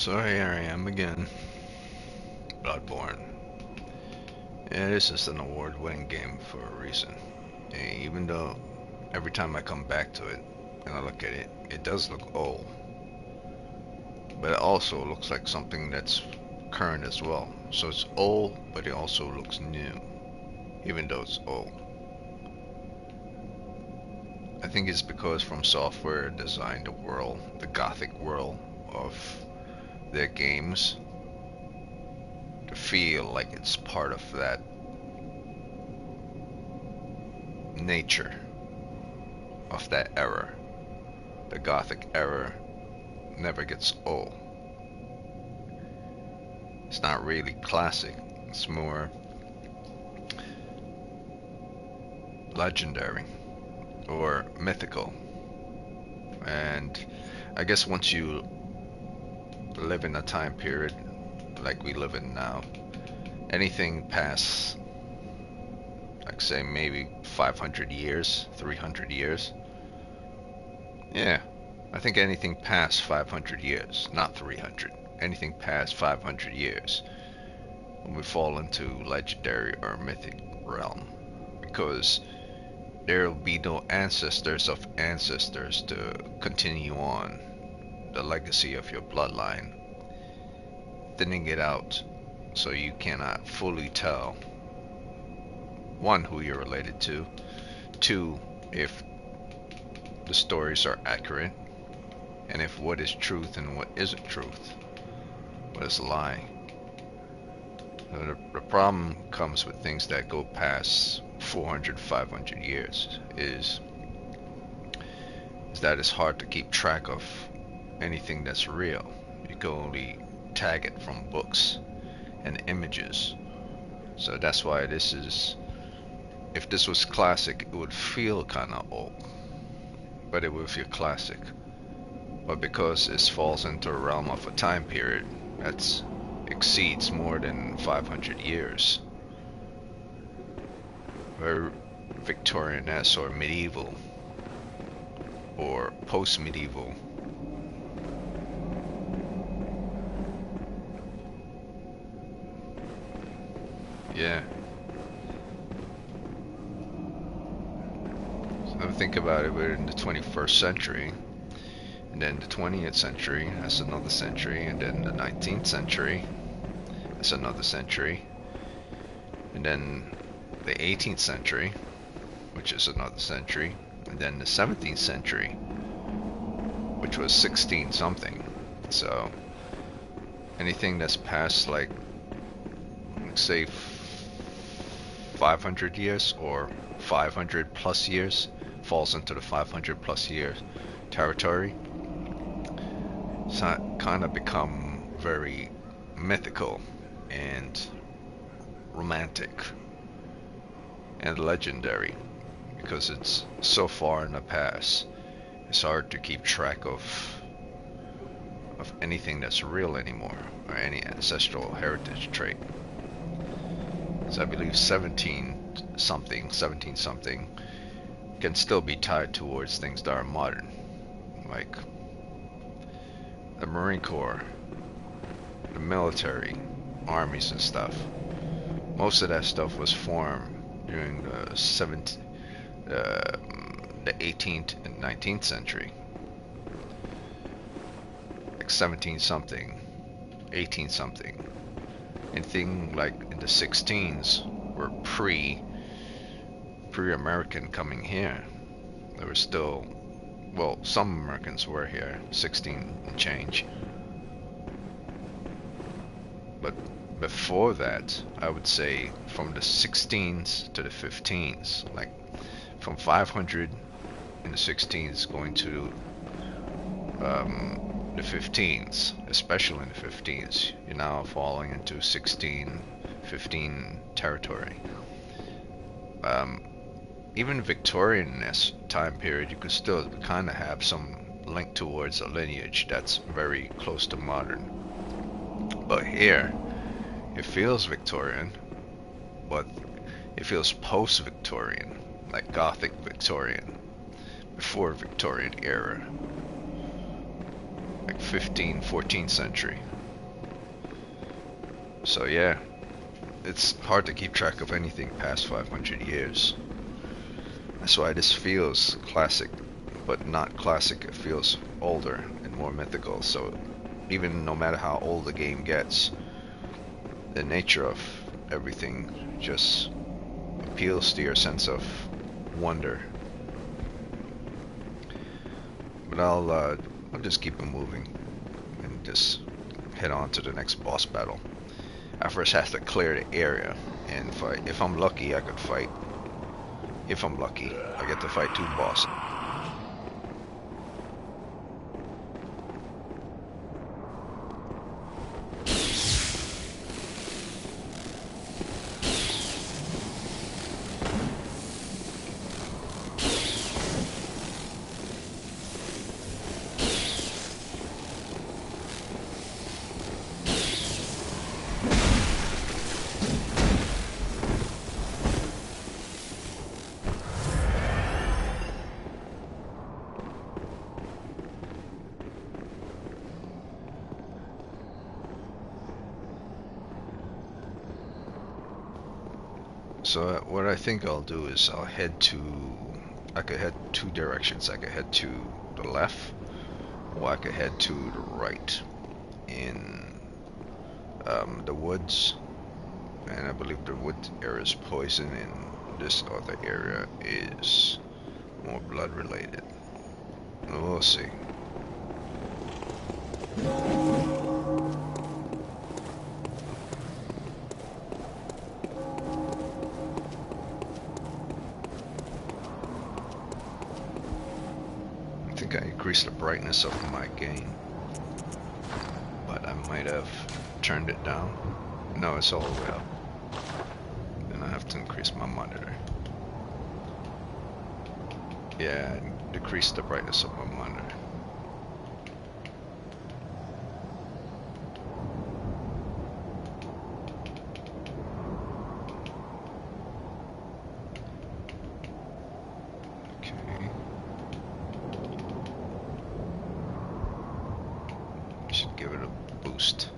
So here I am again, Bloodborne. And this is an award-winning game for a reason. And even though every time I come back to it and I look at it, it does look old. But it also looks like something that's current as well. So it's old, but it also looks new, even though it's old. I think it's because From Software designed the world, the gothic world of their games, to feel like it's part of that nature of that era. The Gothic era never gets old. It's not really classic, it's more legendary or mythical. And I guess once you live in a time period like we live in now, anything past, like say maybe 500 years, 300 years, yeah, I think anything past 500 years, not 300, anything past 500 years would fall into legendary or mythic realm, because there will be no ancestors of ancestors to continue on the legacy of your bloodline, thinning it out so you cannot fully tell, one, who you're related to, two, if the stories are accurate, and if what is truth and what isn't truth, what is a lie. The problem comes with things that go past 400, 500 years is that it's hard to keep track of anything that's real. You can only tag it from books and images. So that's why this is, if this was classic, it would feel kind of old, but it would feel classic. But because it falls into a realm of a time period that's exceeds more than 500 years, or Victorian-esque or medieval or post-medieval, yeah. So think about it, we're in the 21st century, and then the 20th century, that's another century, and then the 19th century, that's another century, and then the 18th century, which is another century, and then the 17th century, which was 16 something. So anything that's past, like say 500 years or 500 plus years falls into the 500 plus years territory. So kind of become very mythical and romantic and legendary, because it's so far in the past. It's hard to keep track of anything that's real anymore, or any ancestral heritage trait. So I believe 17 something can still be tied towards things that are modern, like the Marine Corps, the military, armies and stuff. Most of that stuff was formed during the 18th and 19th century, like 17 something, 18 something. Anything like in the 16s were pre-American coming here. There were still, well, some Americans were here, 16 and change. But before that, I would say from the 16s to the 15s, like from 500 in the 16s going to the 15s, especially in the 15s, you're now falling into 16, 15 territory. Um, Even Victorian time period, you could still kind of have some link towards a lineage that's very close to modern. But here, it feels Victorian, but it feels post-Victorian, like Gothic Victorian, before Victorian era. like 15th, 14th century. So yeah, it's hard to keep track of anything past 500 years. That's why this feels classic, but not classic. It feels older and more mythical. So even no matter how old the game gets, the nature of everything just appeals to your sense of wonder. But I'll just keep it moving and just head on to the next boss battle. I first have to clear the area and fight. If I'm lucky, I could fight. If I'm lucky, I get to fight 2 bosses. So what I think I'll do is I could head 2 directions. I could head to the left, or I could head to the right in the woods. And I believe the wood area is poison, and this other area is more blood related. We'll see. I think I increased the brightness of my game, but I might have turned it down. No, it's all the way up. Then I have to increase my monitor. Yeah, decrease the brightness of my monitor. Okay. Should give it a boost.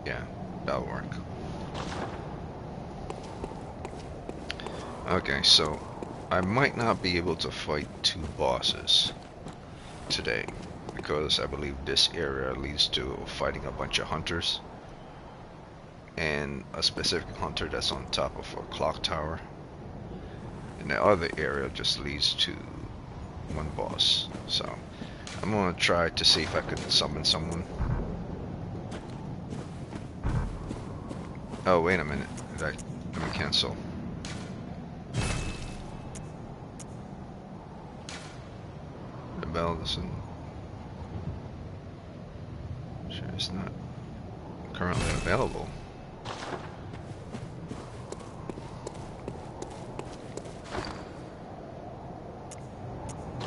Yeah, that'll work. Okay, so I might not be able to fight 2 bosses today, because I believe this area leads to fighting a bunch of hunters, and a specific hunter that's on top of a clock tower, and the other area just leads to 1 boss. So I'm gonna try to see if I can summon someone. Oh, wait a minute. Let me cancel. The bell doesn't... Sure, it's not currently available.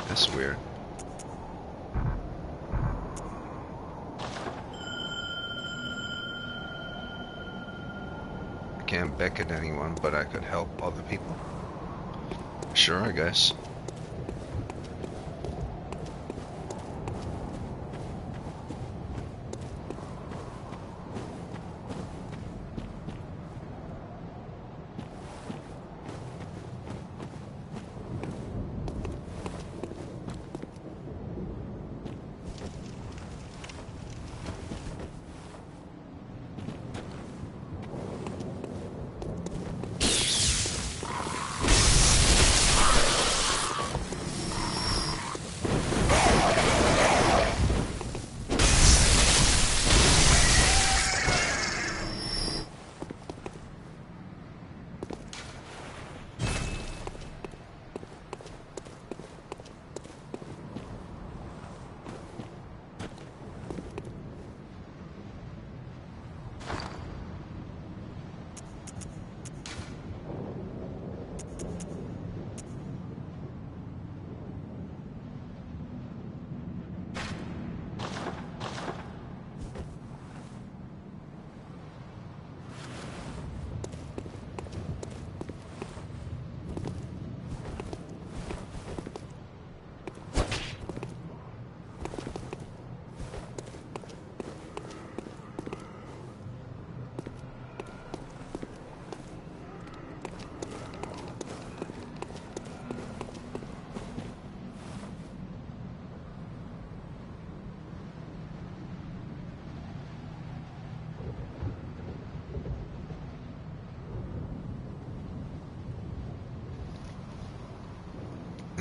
That's weird. I can't beckon anyone, but I could help other people. Sure, I guess.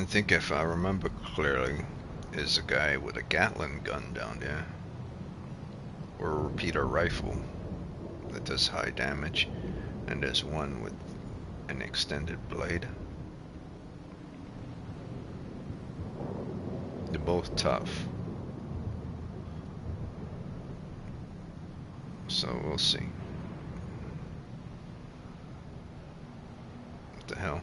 I think if I remember clearly, is a guy with a Gatling gun down there, or a repeater rifle that does high damage, and there's one with an extended blade. They're both tough, so we'll see. What the hell?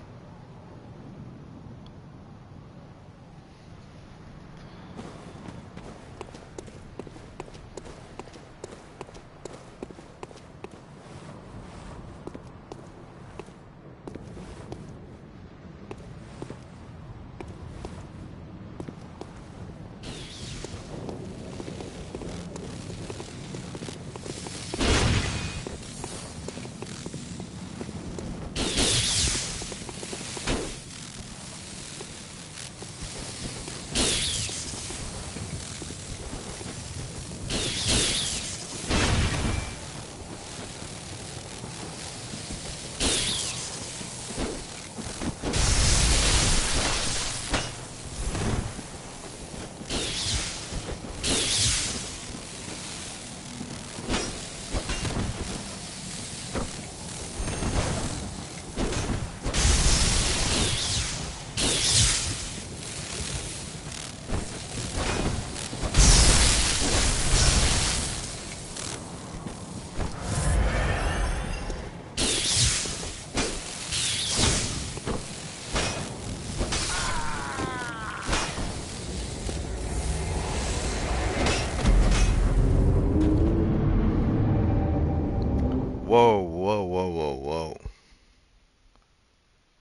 Whoa, whoa, whoa, whoa, whoa.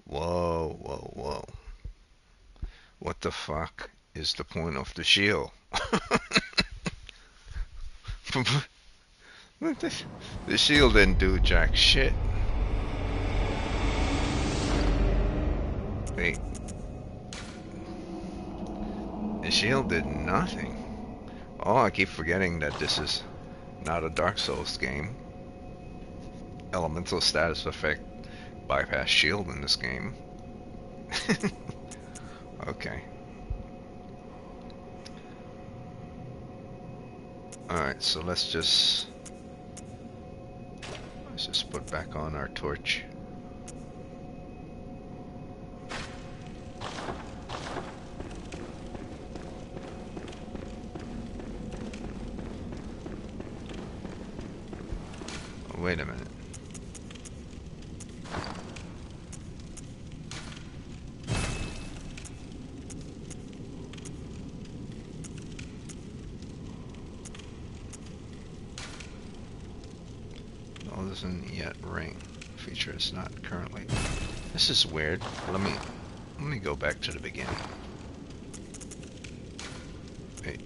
Whoa, whoa, whoa. What the fuck is the point of the shield? The shield didn't do jack shit. Wait. The shield did nothing. Oh, I keep forgetting that this is not a Dark Souls game. Elemental status effect bypass shield in this game. Okay. Alright, so let's just put back on our torch. Oh, wait a minute. Doesn't yet ring. Feature is not currently. This is weird. Let me go back to the beginning. Wait.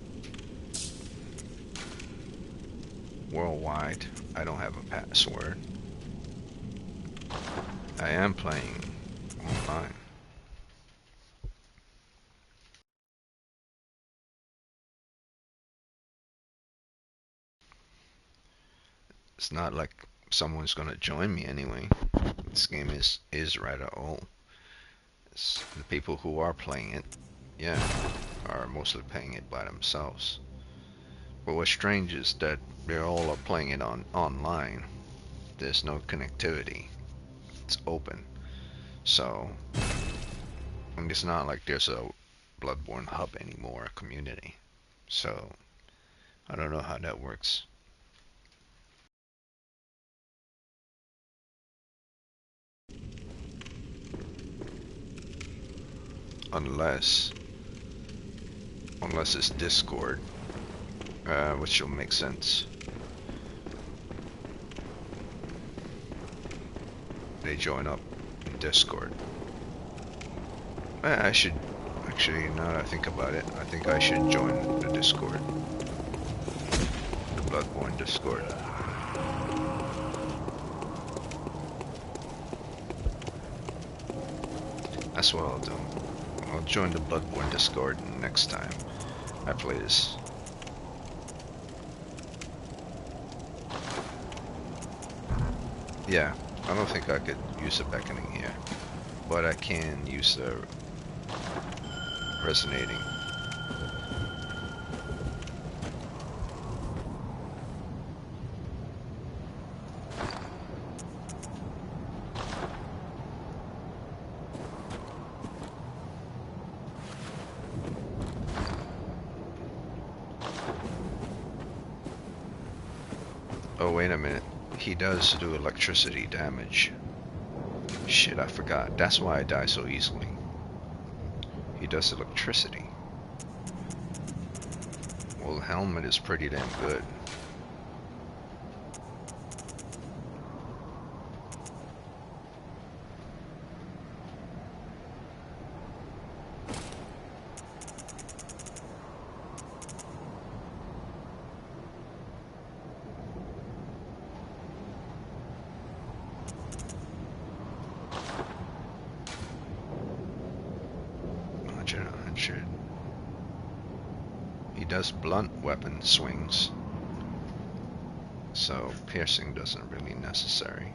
Worldwide. I don't have a password. I am playing online. It's not like someone's gonna join me anyway. This game is rather old. The people who are playing it, yeah, are mostly playing it by themselves. But what's strange is that they're all playing it online. There's no connectivity. It's open. So, I mean, it's not like there's a Bloodborne hub anymore, a community. So, I don't know how that works. Unless it's Discord, which will make sense. They join up in Discord. I should actually, now that I think about it, I think I should join the Discord, the Bloodborne Discord. That's what I'll do. I'll join the Bloodborne Discord next time I play this. Yeah, I don't think I could use a beckoning here, but I can use the resonating. Oh, wait a minute. He does do electricity damage. Shit, I forgot. That's why I die so easily. He does electricity. Well, the helmet is pretty damn good. He does blunt weapon swings, so piercing doesn't really necessary.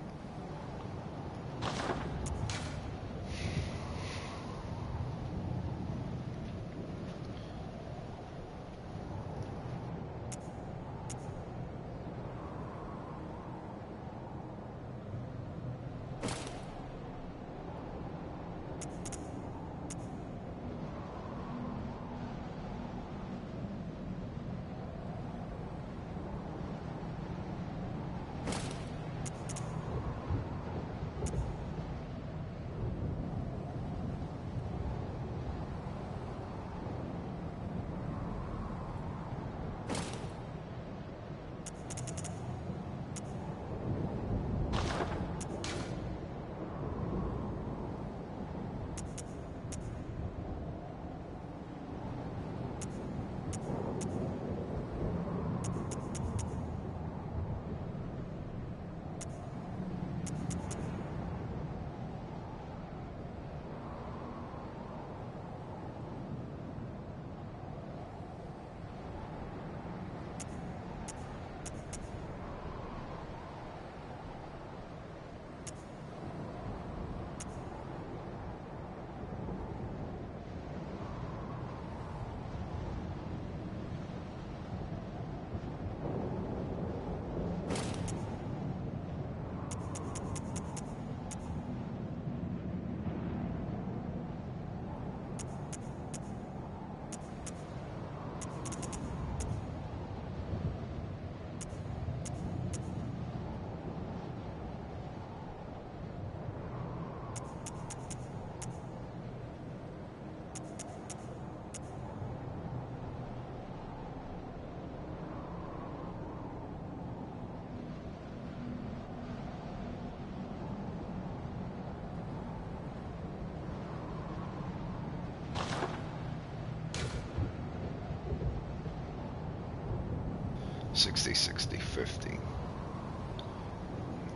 Sixty, 60, 50.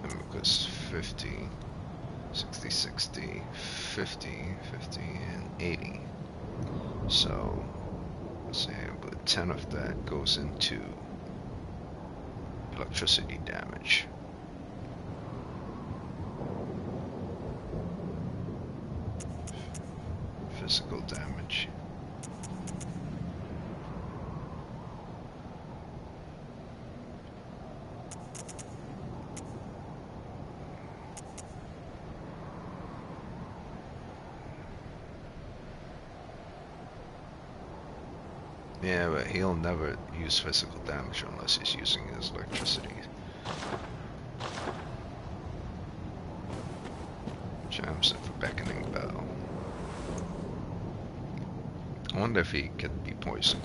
Because 50, 60, 60, 50, 50, and 80. So, let's say about 10 of that goes into electricity damage. Physical damage. Yeah, but he'll never use physical damage unless he's using his electricity. Jams for beckoning bell. I wonder if he could be poisoned.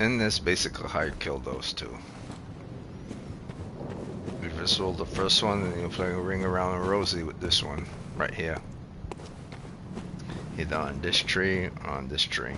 And that's basically how you kill those two. You whistle the first one, and you play a ring around a rosy with this one right here. Either on this tree or on this tree.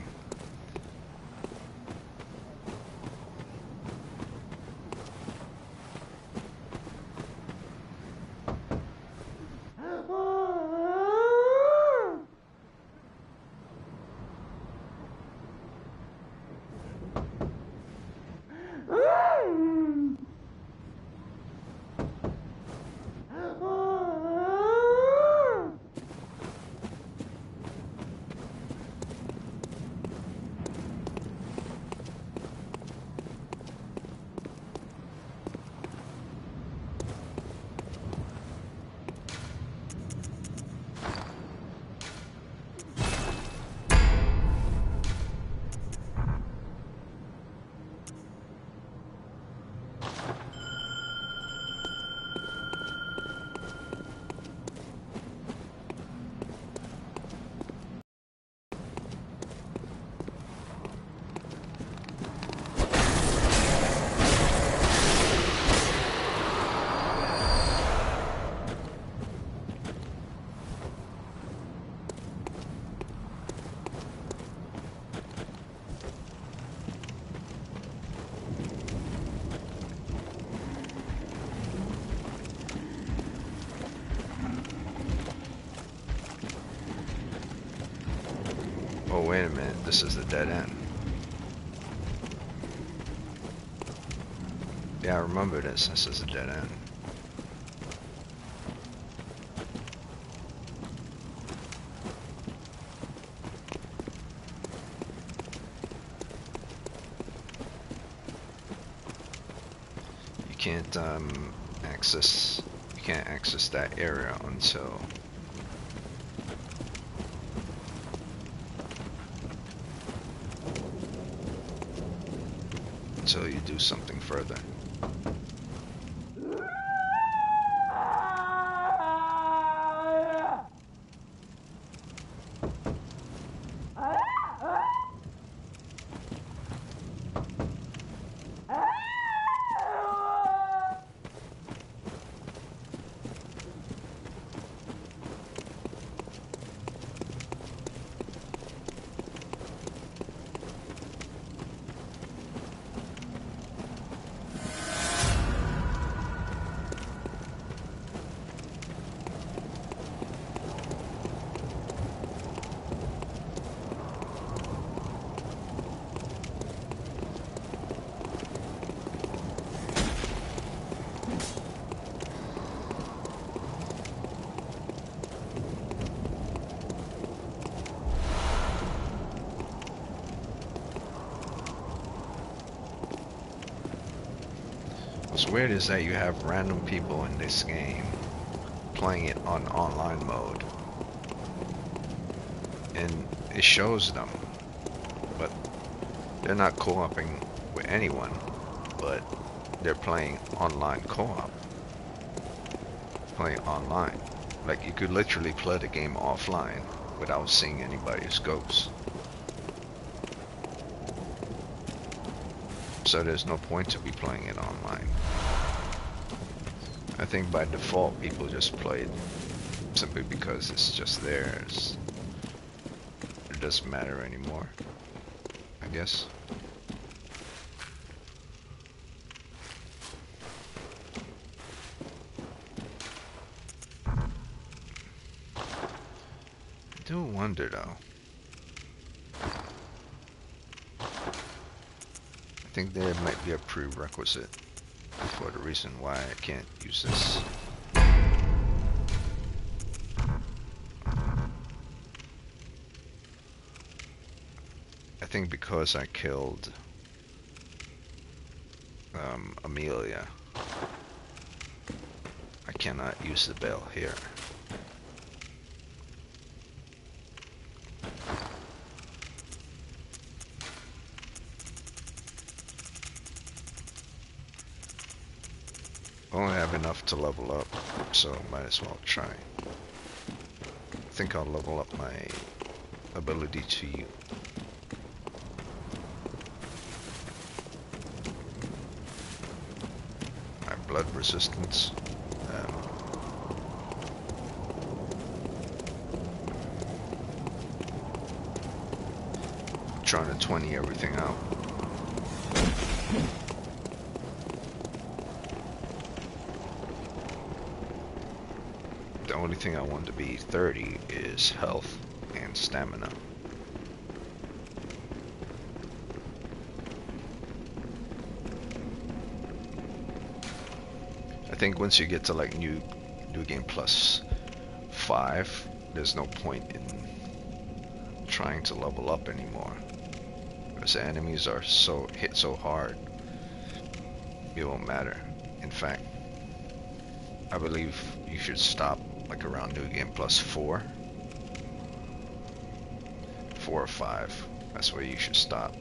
Oh, wait a minute, this is the dead end. Yeah, I remember this. This is a dead end. You can't access that area until you do something further. What's weird is that you have random people in this game playing it on online mode, and it shows them, but they're not co-oping with anyone, but they're playing online co-op, playing online. Like, you could literally play the game offline without seeing anybody's ghosts. So there's no point to be playing it online. I think by default people just play it simply because it's just theirs. It doesn't matter anymore, I guess. I do wonder though. I think there might be a prerequisite for the reason why I can't use this. I think because I killed Amelia, I cannot use the bell here. I only have enough to level up, so might as well try. I think I'll level up my ability to blood resistance. Um, Trying to 20 everything out. The only thing I want to be 30 is health and stamina. I think once you get to like new game plus 5, there's no point in trying to level up anymore. Because the enemies are hit so hard, it won't matter. In fact, I believe you should stop like around new game plus 4 or 5. That's where you should stop.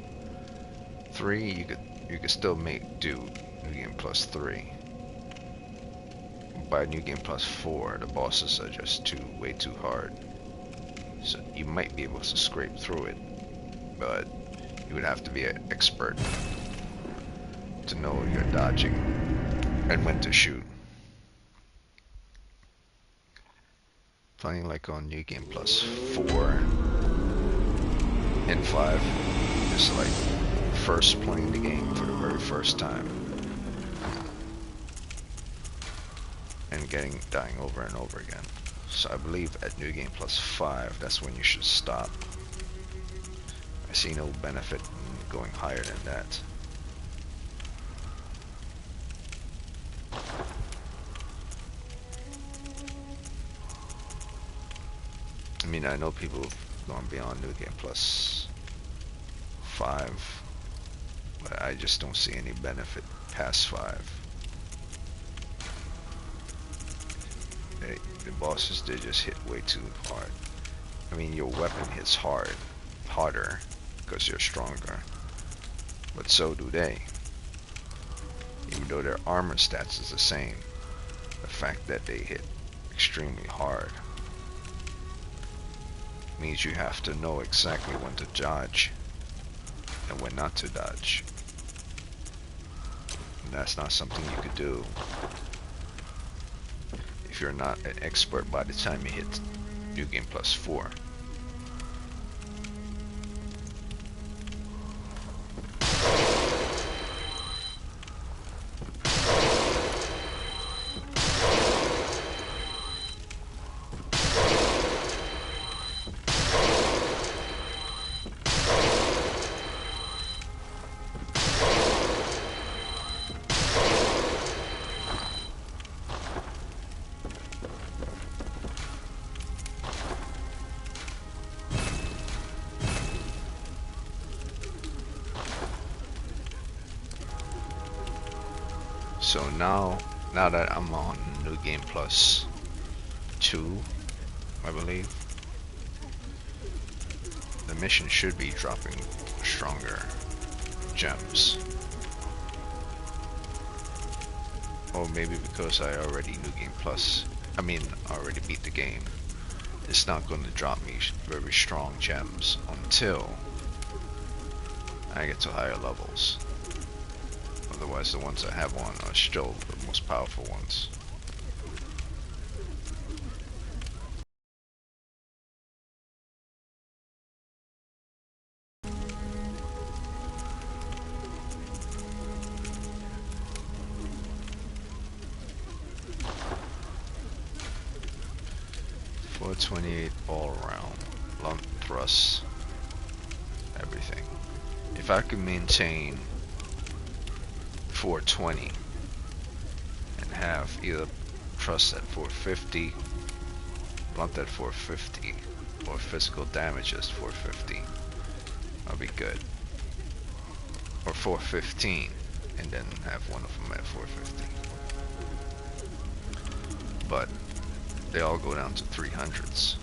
3, you could still do new game plus 3. By new game plus 4, the bosses are just way too hard. So you might be able to scrape through it, but you would have to be an expert to know you're dodging and when to shoot. Playing like on new game plus 4 and 5 is like first playing the game for the very first time and dying over and over again. So I believe at new game plus 5, that's when you should stop. I see no benefit in going higher than that. I mean, I know people going beyond new game plus 5, but I just don't see any benefit past 5. The bosses, they just hit way too hard. I mean, your weapon hits harder because you're stronger, but so do they. Even though their armor stats is the same, the fact that they hit extremely hard means you have to know exactly when to dodge and when not to dodge. And that's not something you could do if you're not an expert by the time you hit new game plus 4. So now that I'm on new game plus 2, I believe, the mission should be dropping stronger gems. Or maybe because I already already beat the game, it's not going to drop me very strong gems until I get to higher levels. Otherwise, the ones I have on are still the most powerful ones. .428 all around, blunt thrust, everything. If I could maintain 420 and have either thrust at 450, blunt at 450, or physical damage at 450, I'll be good. Or 415 and then have one of them at 450. But they all go down to 300s.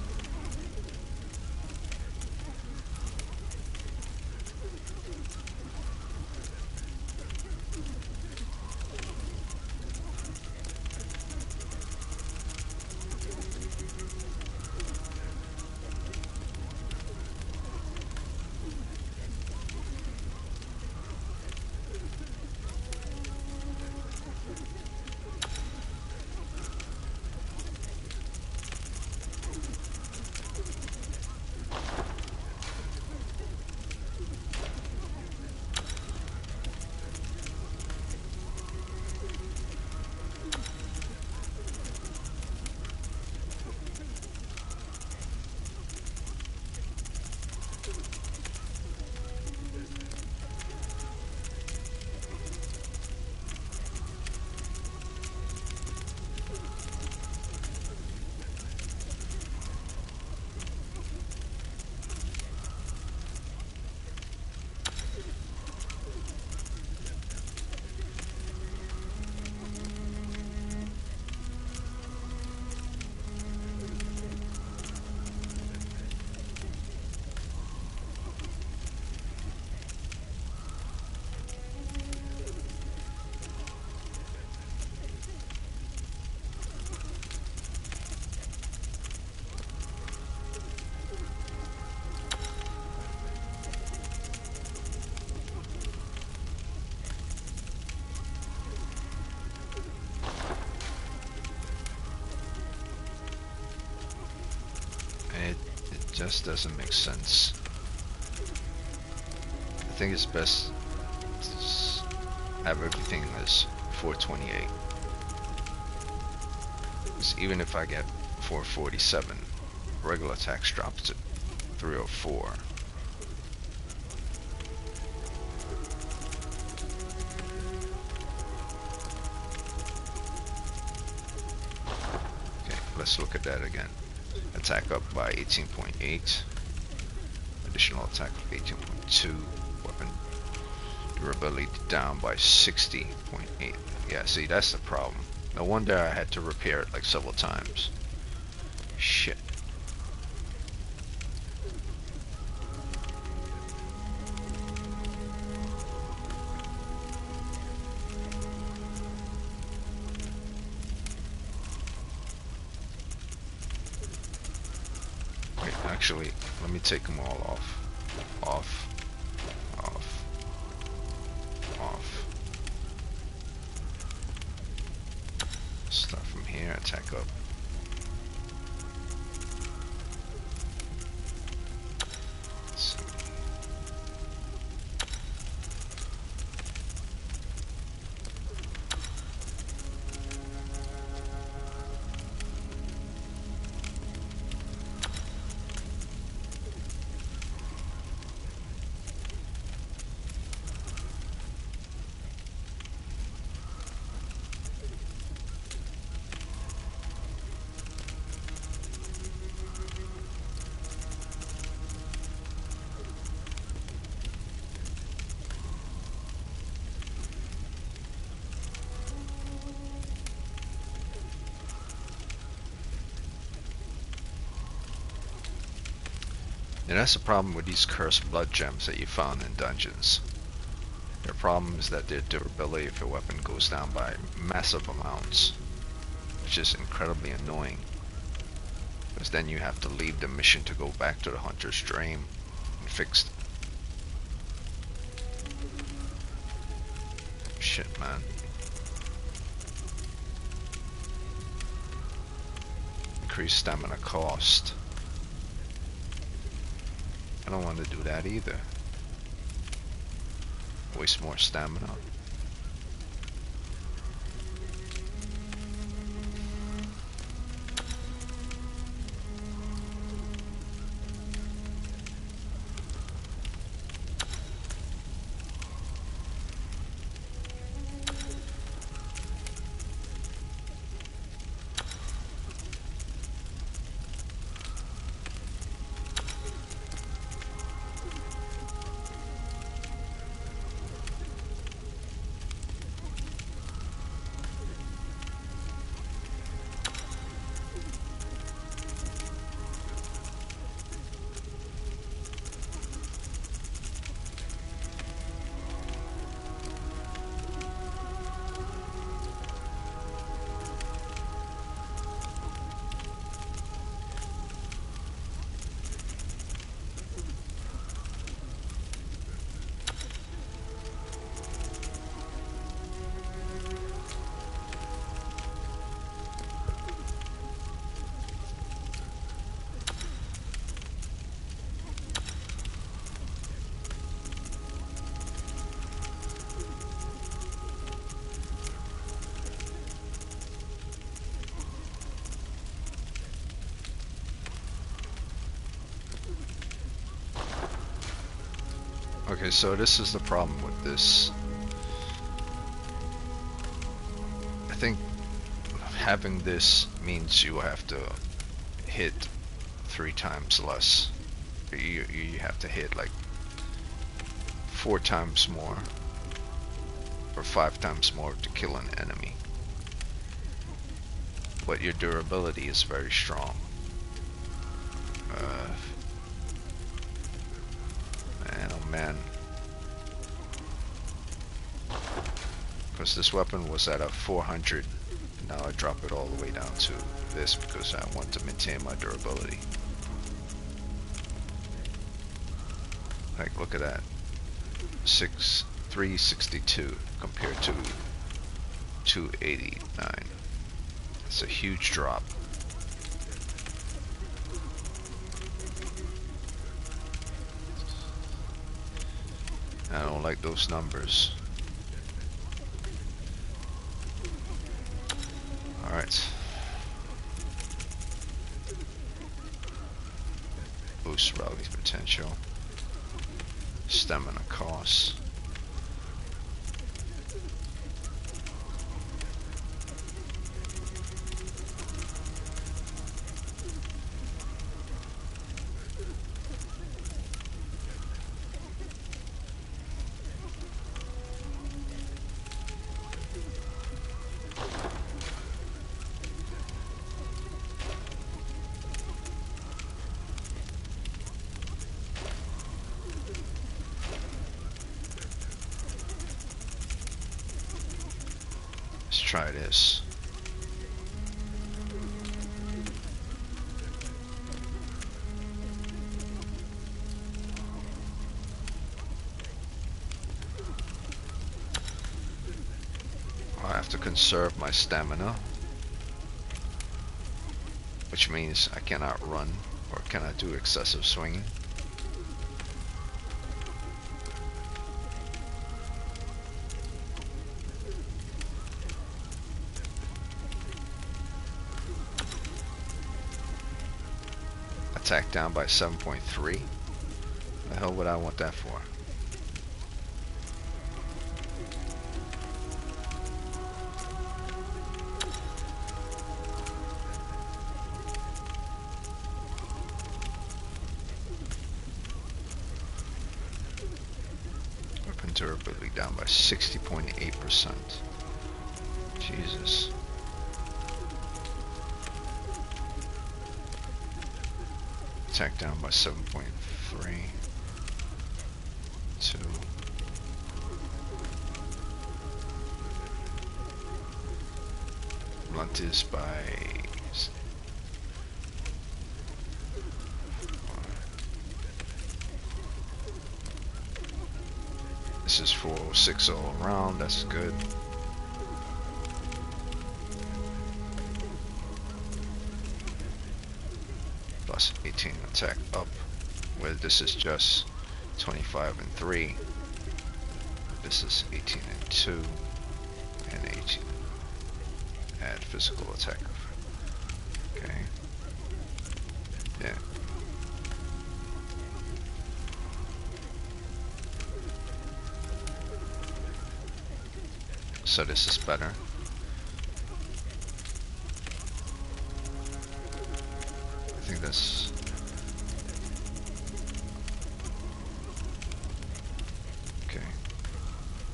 Just doesn't make sense. I think it's best to just have everything as 428. Because even if I get 447, regular attacks drops to 304. Okay, let's look at that again. Attack up by 18.8. Additional attack of 18.2. Weapon durability down by 60.8. Yeah, see, that's the problem. No wonder I had to repair it like several times. Shit. Wait, actually, let me take them all off. Off. Off. Off. Start from here, attack up. Let's see. Yeah, that's the problem with these cursed blood gems that you found in dungeons. Their problem is that their durability of your weapon goes down by massive amounts, which is incredibly annoying. Because then you have to leave the mission to go back to the Hunter's Dream and fix it. Shit, man. Increase stamina cost. I don't want to do that either. Waste more stamina. Okay, so this is the problem with this. I think having this means you have to hit 3 times less. You have to hit like 4 times more or 5 times more to kill an enemy. But your durability is very strong. Man, oh man. Because this weapon was at a 400. Now I drop it all the way down to this because I want to maintain my durability. Like, look at that. 362 compared to 289. It's a huge drop. I don't like those numbers. Alright. Boost rally potential. Stamina costs. Let's try this. I have to conserve my stamina, which means I cannot run or cannot do excessive swinging. Attack down by 7.3. The hell would I want that for? Weapon durability down by 60.8%. Jesus. Attack down by 7.3. 2. Blunt is by this is 406 all around, that's good. Plus 18 attack up, where this is just 25 and 3. This is 18 and 2 and 18. Add physical attack. Okay. Yeah. So this is better. I think that's okay.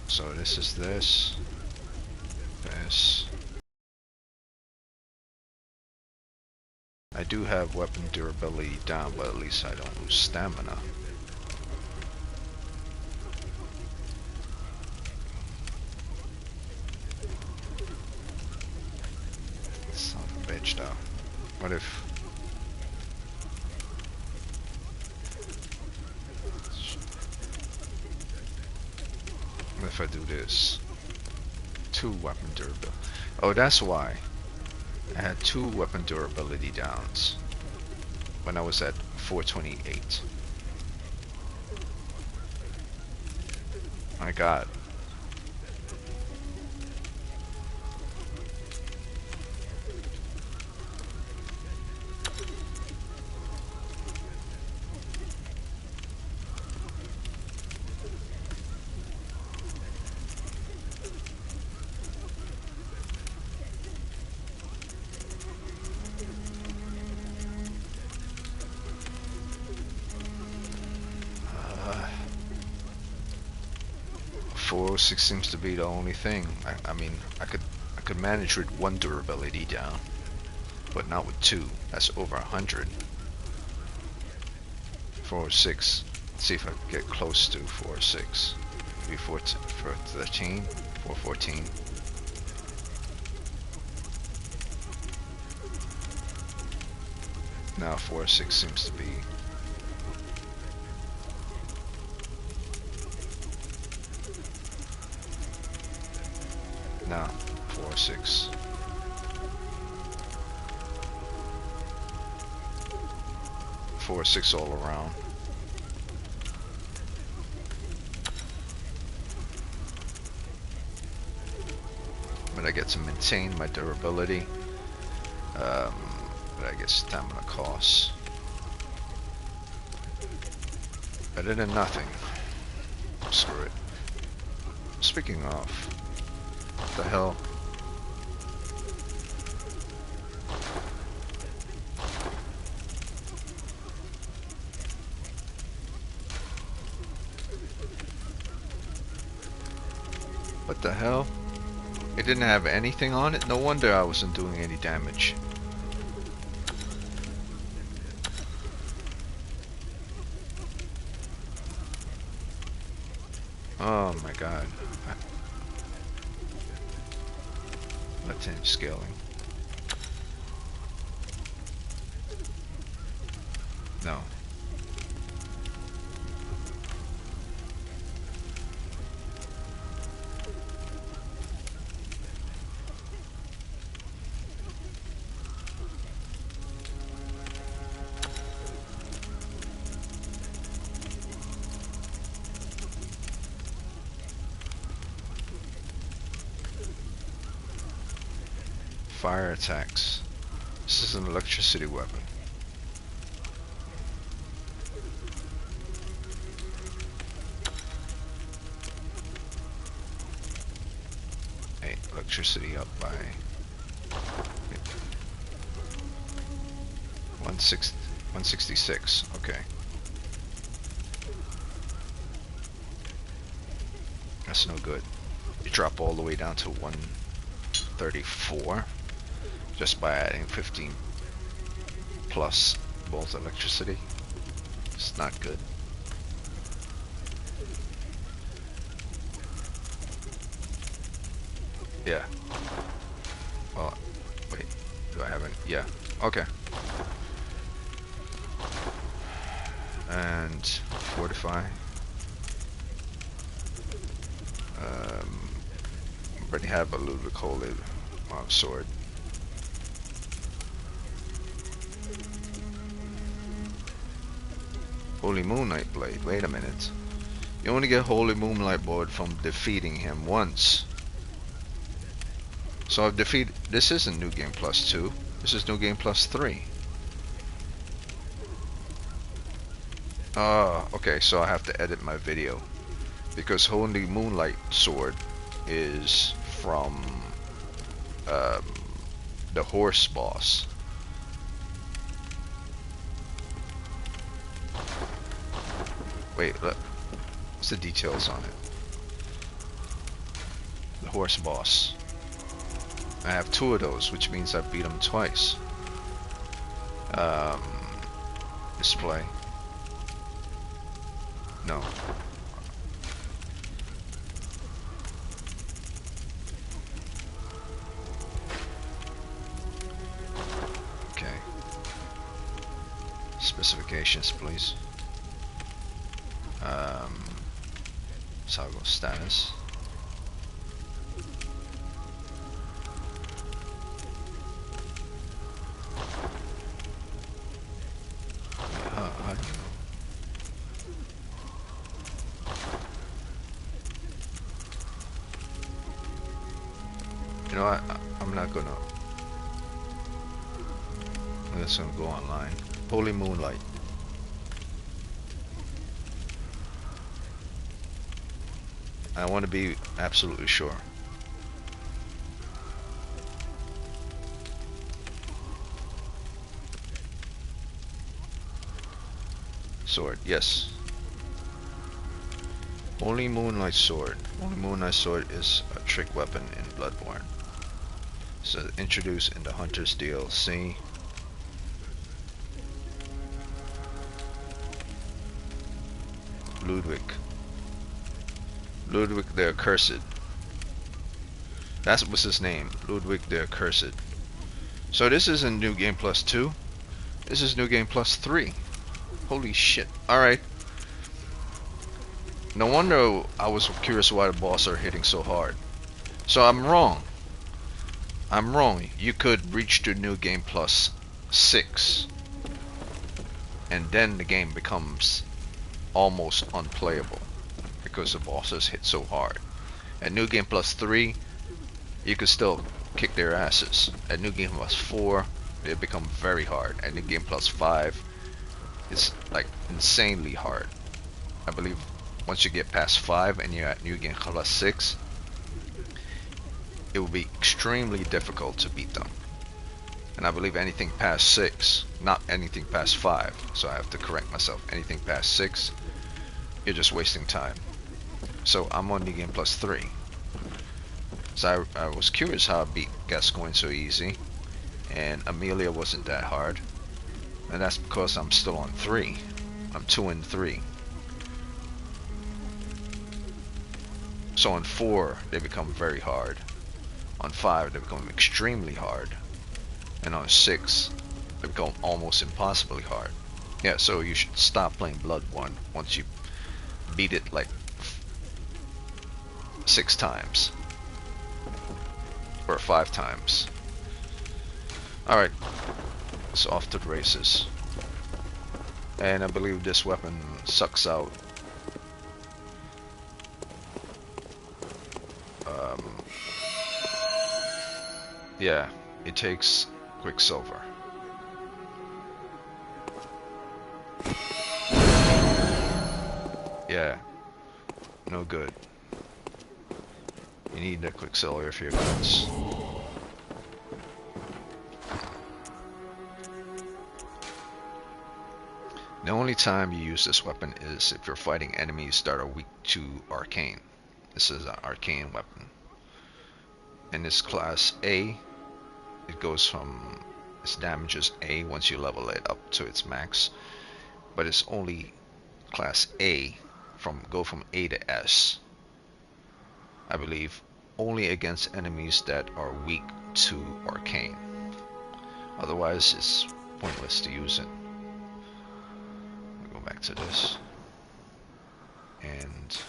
So this is this. I do have weapon durability down, but at least I don't lose stamina. Son of a bitch, though. What if I do this? 2 weapon durability. Oh, that's why. I had 2 weapon durability downs when I was at 428. My God. Uh, 406 seems to be the only thing. I mean, I could manage with 1 durability down, but not with 2. That's over 100. 406. Let's see if I can get close to 406. Maybe 413, 414. Now 406 seems to be. Now 406. 406 all around. but I get to maintain my durability. But I get stamina costs. Better than nothing. Screw it. Speaking of, what the hell? What the hell? It didn't have anything on it? No wonder I wasn't doing any damage. Oh my god. Left-hand scaling. No. Fire attacks. This is an electricity weapon. Hey, electricity up by 166. Okay. That's no good. You drop all the way down to 134 just by adding 15 plus volts electricity. It's not good. Yeah. Well, wait. Do I have any? Yeah. Okay. And fortify. Already have a Ludwig Holy sword. Holy Moonlight Blade. Wait a minute. You only get Holy Moonlight Blade from defeating him once. So I've defeated. This isn't New Game Plus 2. This is New Game Plus 3. Okay, so I have to edit my video. Because Holy Moonlight Sword is from the horse boss. Wait, look. What's the details on it? The horse boss. I have 2 of those, which means I beat him twice. Display. No. Okay. Specifications, please. Toggle status. How do you know? You know what? I'm not gonna. I'm just gonna go online. Holy Moonlight. I want to be absolutely sure. Sword, yes. Holy Moonlight Sword. Holy Moonlight Sword is a trick weapon in Bloodborne. So introduced in the Hunter's DLC. Ludwig the Accursed. That was his name. Ludwig the Accursed. So this isn't New Game Plus 2. This is New Game Plus 3. Holy shit. Alright. No wonder I was curious why the boss are hitting so hard. So I'm wrong. I'm wrong. You could reach to New Game Plus 6. And then the game becomes almost unplayable. Because the bosses hit so hard. At New Game Plus 3, you could still kick their asses. At New Game Plus 4, they become very hard. At New Game Plus 5, it's like insanely hard. I believe once you get past 5 and you're at New Game Plus 6, it will be extremely difficult to beat them. And I believe anything past 6, not anything past 5, so I have to correct myself. Anything past 6, you're just wasting time. So I'm on New Game Plus 3. So I was curious how I beat Gascoigne so easy, and Amelia wasn't that hard. And that's because I'm still on 3. I'm 2 and 3. So on 4, they become very hard. On 5, they become extremely hard. And on 6, they become almost impossibly hard. Yeah, so you should stop playing Bloodborne once you beat it like 6 times. Or 5 times. Alright, so off to the races. And I believe this weapon sucks out yeah, it takes Quicksilver. Yeah, no good. You need the Quicksilver for your guns. The only time you use this weapon is if you're fighting enemies that are weak to arcane. This is an arcane weapon. And this class A, it goes from, its damage is A once you level it up to its max, but it's only class A, go from A to S, I believe, only against enemies that are weak to arcane. Otherwise it's pointless to use it. Go back to this and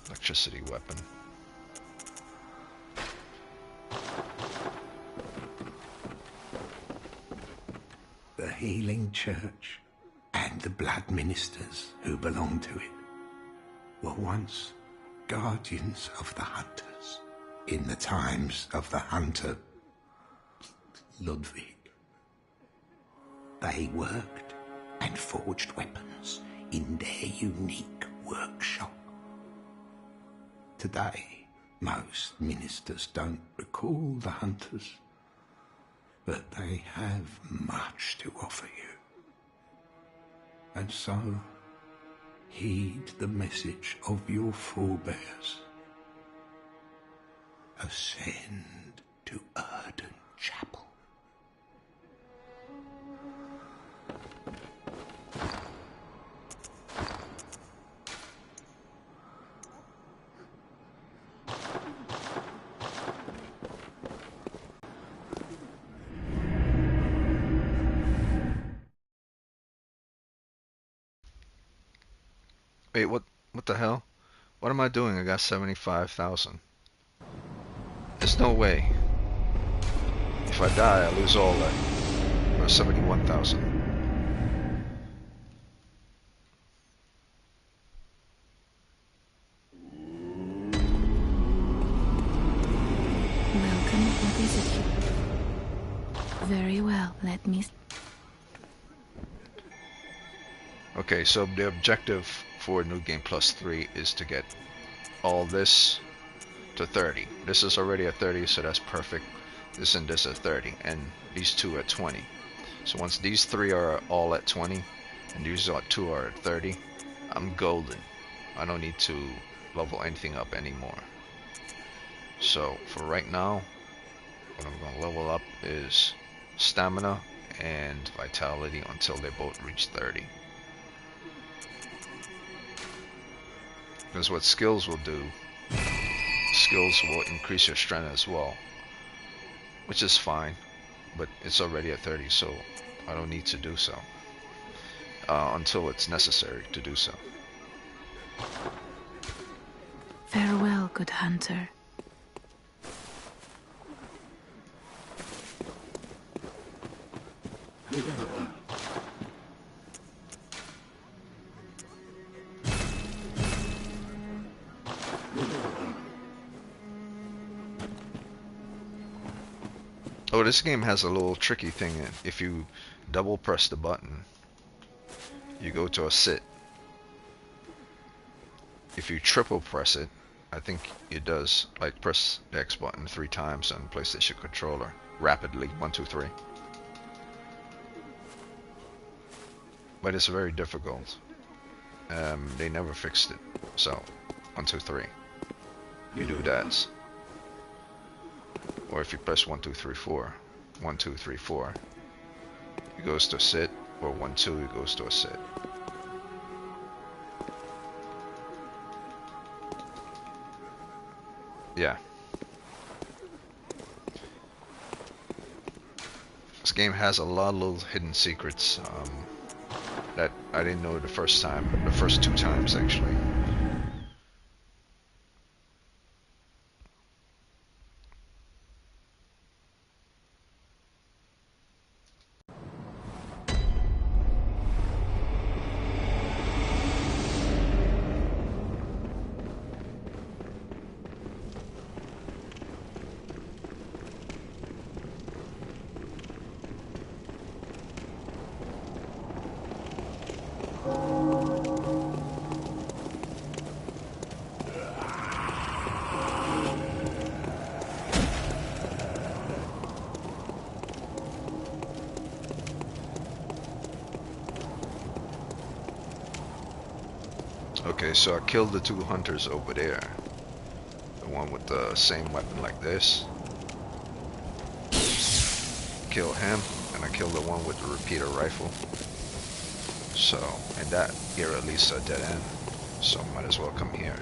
electricity weapon. The healing church and the blood ministers who belong to it were once guardians of the hunters in the times of the hunter Ludwig. They worked and forged weapons in their unique workshop. Today, most ministers don't recall the hunters, but they have much to offer you. And so, heed the message of your forebears. Ascend to Erden Chapel. Wait, what the hell? What am I doing? I got 75,000. There's no way. If I die, I lose all that. Or 71,000. Welcome, what is it? Very well, let me... Okay, so the objective for New Game Plus 3 is to get all this to 30. This is already at 30, so that's perfect. This and this at 30, and these two at 20. So once these 3 are all at 20, and these 2 are at 30, I'm golden. I don't need to level anything up anymore. So for right now, what I'm going to level up is stamina and vitality until they both reach 30. Because what skills will do, skills will increase your strength as well, which is fine, but it's already at 30, so I don't need to do so until it's necessary to do so. Farewell, good hunter. Oh, this game has a little tricky thing. If you double press the button, you go to a sit. If you triple press it, I think it does, like press the X button 3 times on PlayStation controller rapidly, 1, 2, 3. But it's very difficult. They never fixed it. So 1, 2, 3. You do that. Or if you press 1, 2, 3, 4, 1, 2, 3, 4, it goes to a sit, or 1, 2, it goes to a sit. Yeah. This game has a lot of little hidden secrets that I didn't know the first 2 times actually. Okay, so I killed the 2 hunters over there. The one with the same weapon like this. Kill him, and I killed the one with the repeater rifle. So, and that here at least a dead end. So might as well come here.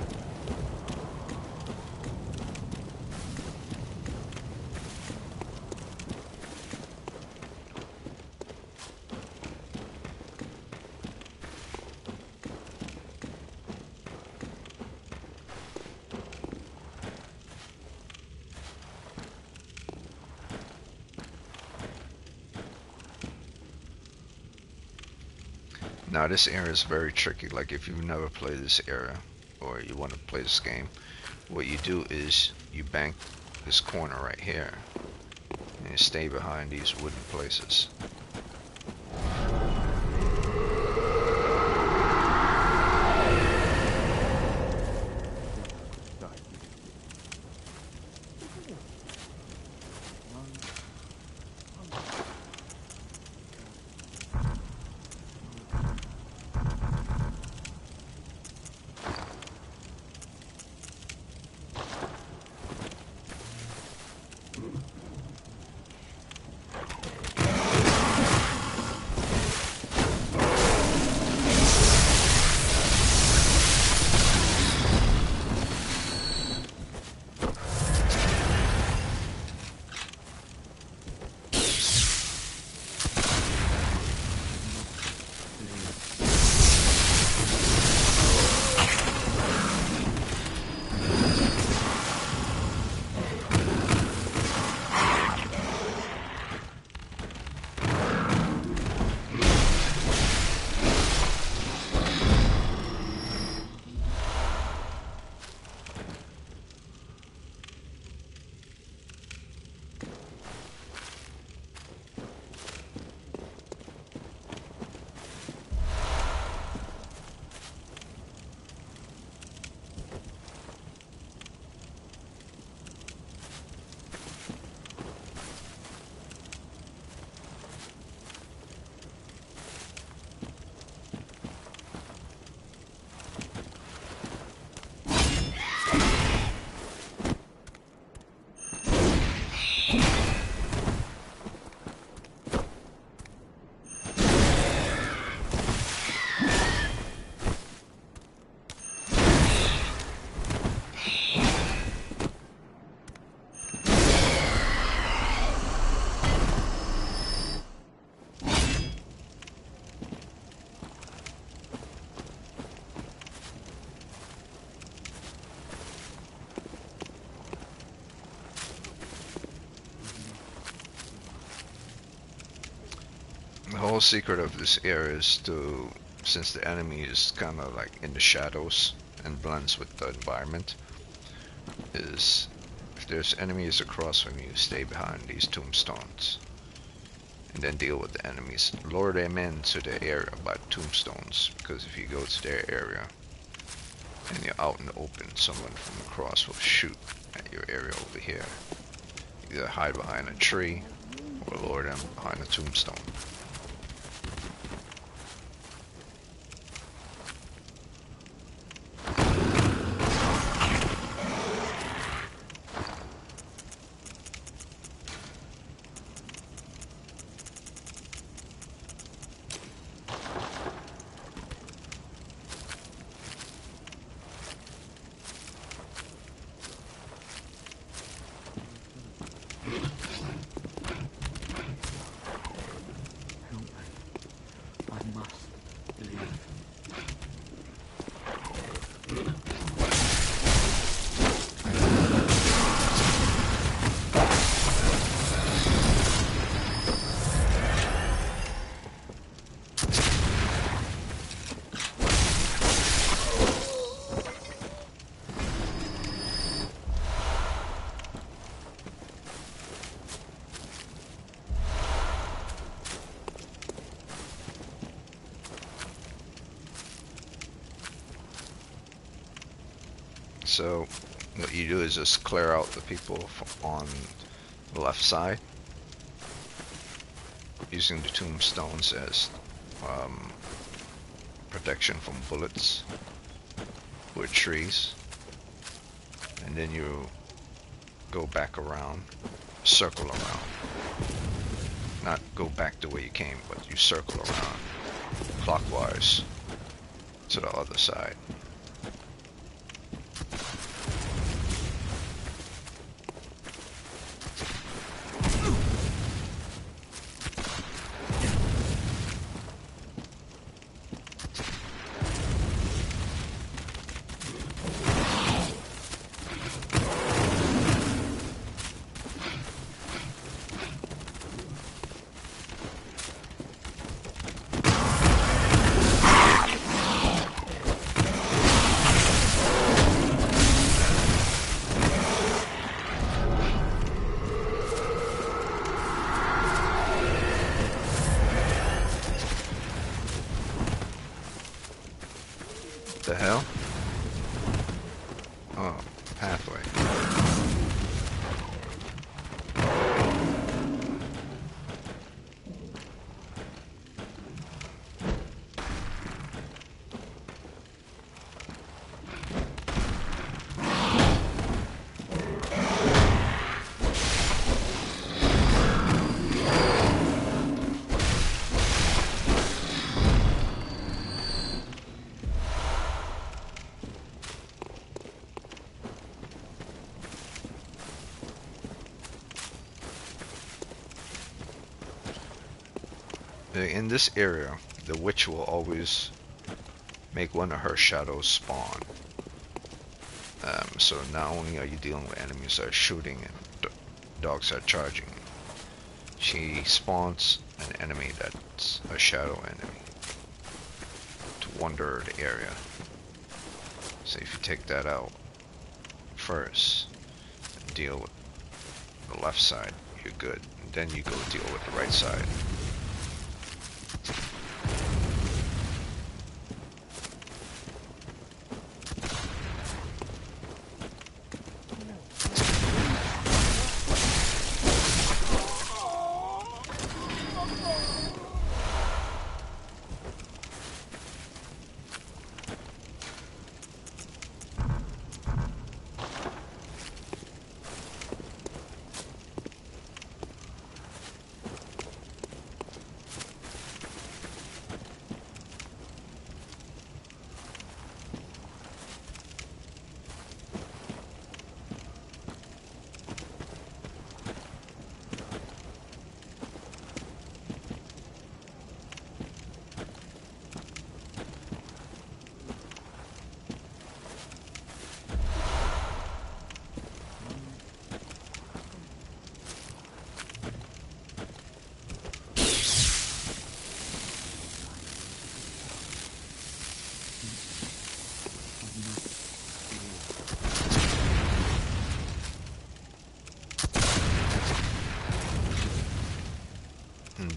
Now this area is very tricky. Like if you've never played this area or you want to play this game, what you do is you bank this corner right here and you stay behind these wooden places. The whole secret of this area is to, since the enemy is kind of like in the shadows and blends with the environment, is if there's enemies across from you, stay behind these tombstones. And then deal with the enemies. Lure them into the area by tombstones, because if you go to their area and you're out in the open, someone from across will shoot at your area over here. Either hide behind a tree or lure them behind a tombstone. So what you do is just clear out the people on the left side, using the tombstones as protection from bullets or trees, and then you go back around, circle around, not go back the way you came, but you circle around clockwise to the other side. The hell? Oh, pathway. In this area, the witch will always make one of her shadows spawn. So not only are you dealing with enemies that are shooting and dogs are charging, she spawns an enemy that's a shadow enemy to wander the area. So if you take that out first and deal with the left side, you're good. And then you go deal with the right side.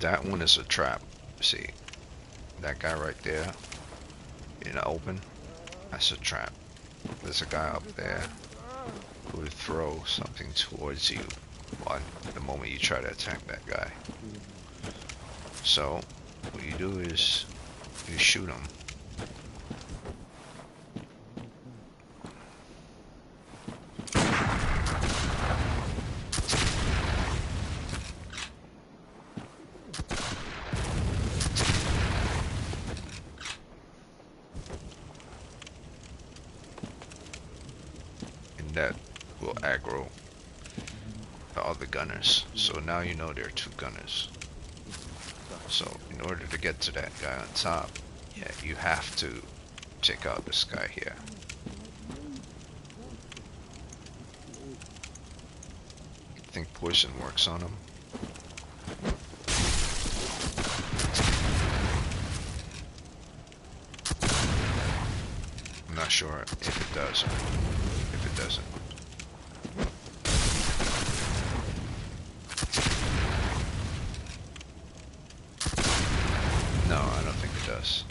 That one is a trap. See, that guy right there in the open, that's a trap. There's a guy up there who would throw something towards you on the moment you try to attack that guy. So what you do is you shoot him. And that will aggro the other gunners. So now you know there are two gunners. So in order to get to that guy on top, yeah, you have to take out this guy here. I think poison works on him. I'm not sure if it does or if it doesn't. No, I don't think it does.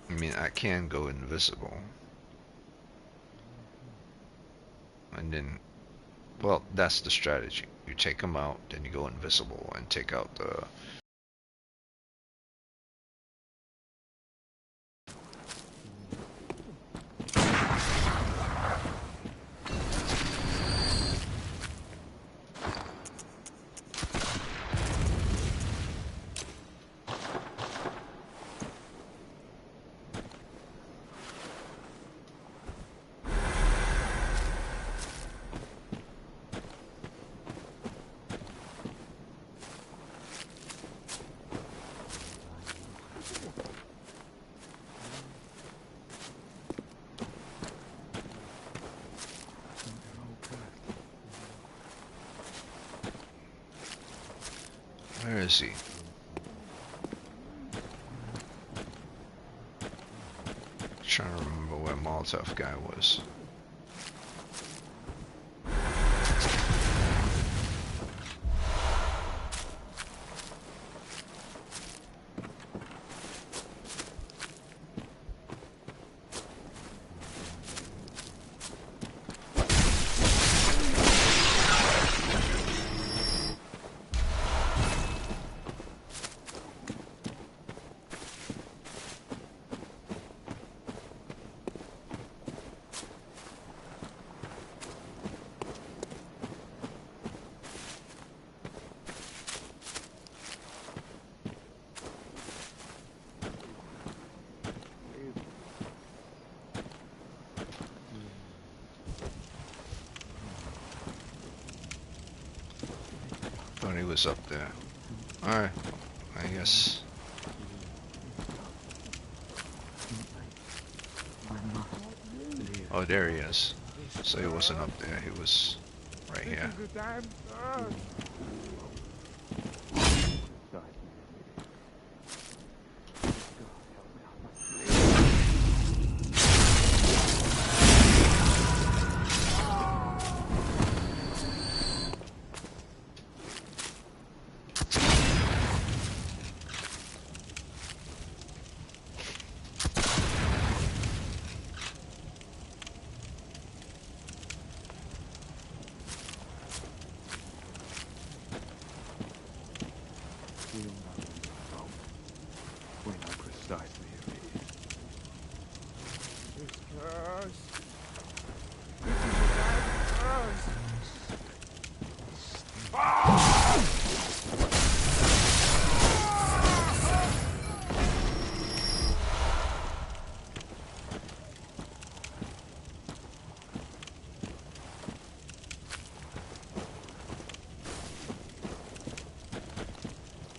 I mean, I can go invisible. And then, well, that's the strategy. You take them out, then you go invisible and take out the... Where is he? Trying to remember where Molotov guy was. Thought he was up there. Alright, I guess. Oh, there he is. So he wasn't up there, he was right here.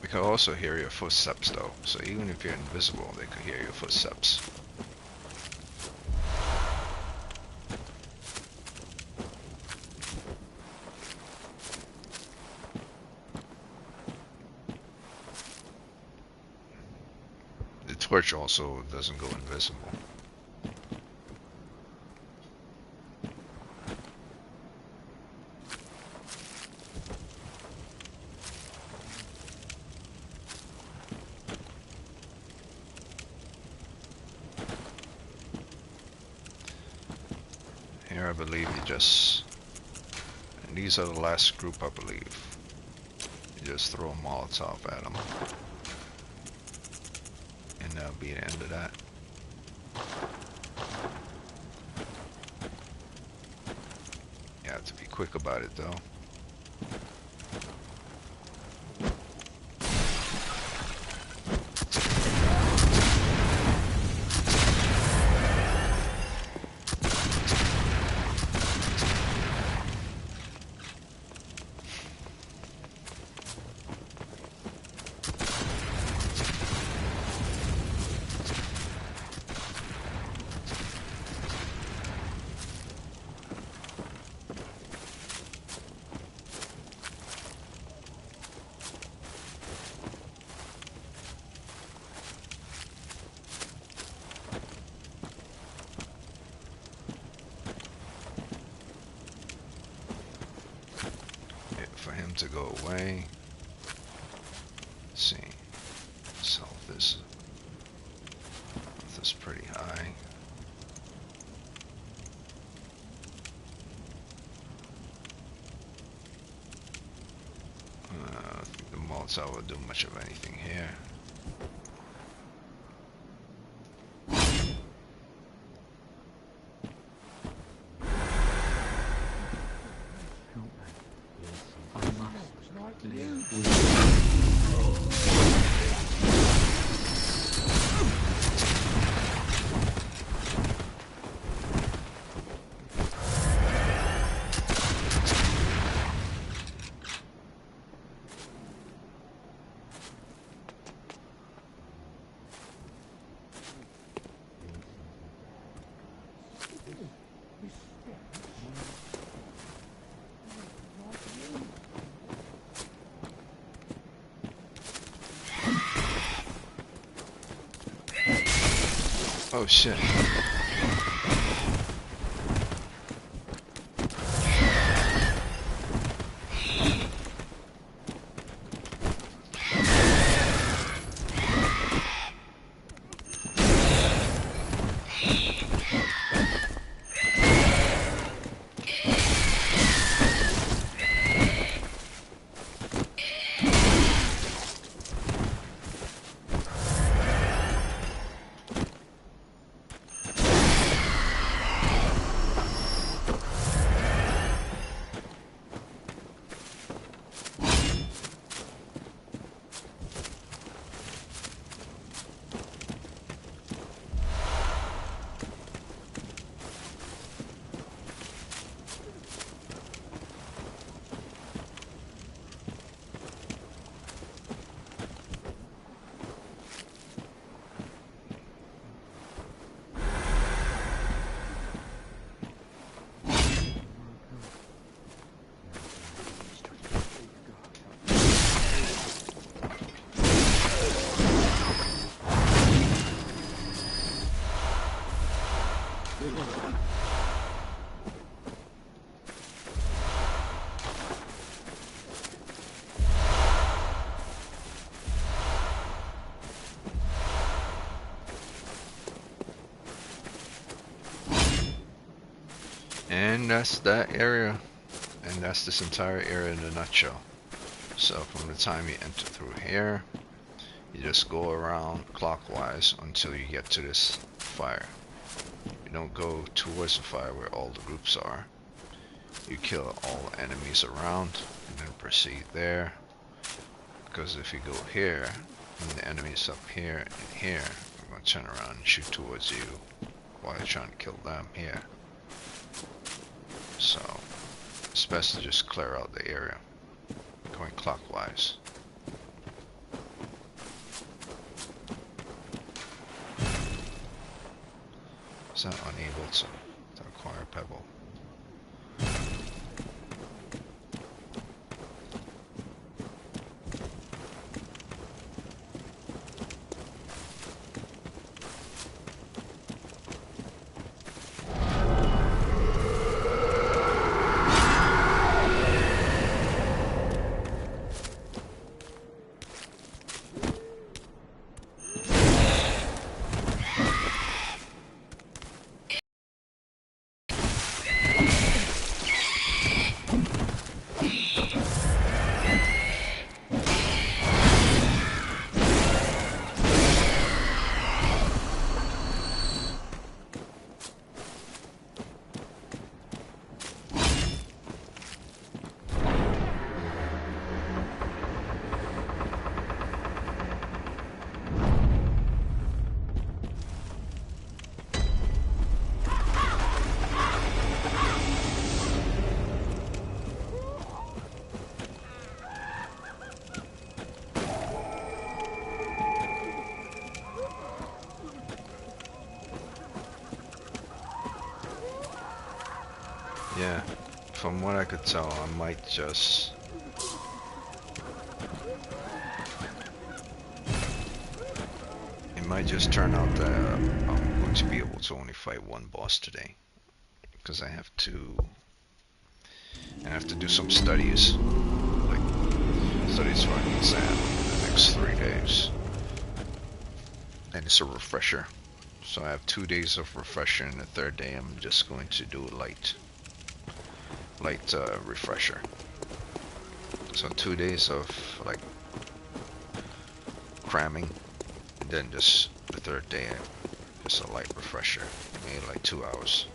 They could also hear your footsteps though, so even if you're invisible, they could hear your footsteps. torch also doesn't go invisible. Here I believe you just, and these are the last group I believe, you just throw a Molotov at them, and that'll be the end of that. You have to be quick about it though. For him to go away. Let's see. His health is pretty high. I don't think the Molotov will do much of anything here. Oh shit. And that's that area, and that's this entire area in a nutshell. So from the time you enter through here, you just go around clockwise until you get to this fire. You don't go towards the fire where all the groups are. You kill all enemies around and then proceed there. Because if you go here, and the enemies up here and here, I'm going to turn around and shoot towards you while you're trying to kill them here. So it's best to just clear out the area, going clockwise. Is that unable to acquire a pebble? Yeah, from what I could tell, I might just... It might just turn out that I'm going to be able to only fight one boss today. Because I have to do some studies. Like, studies for an exam in the next 3 days. And it's a refresher. So I have 2 days of refresher, and the third day I'm just going to do a light refresher. So 2 days of like cramming, and then just the third day just a light refresher, maybe like 2 hours.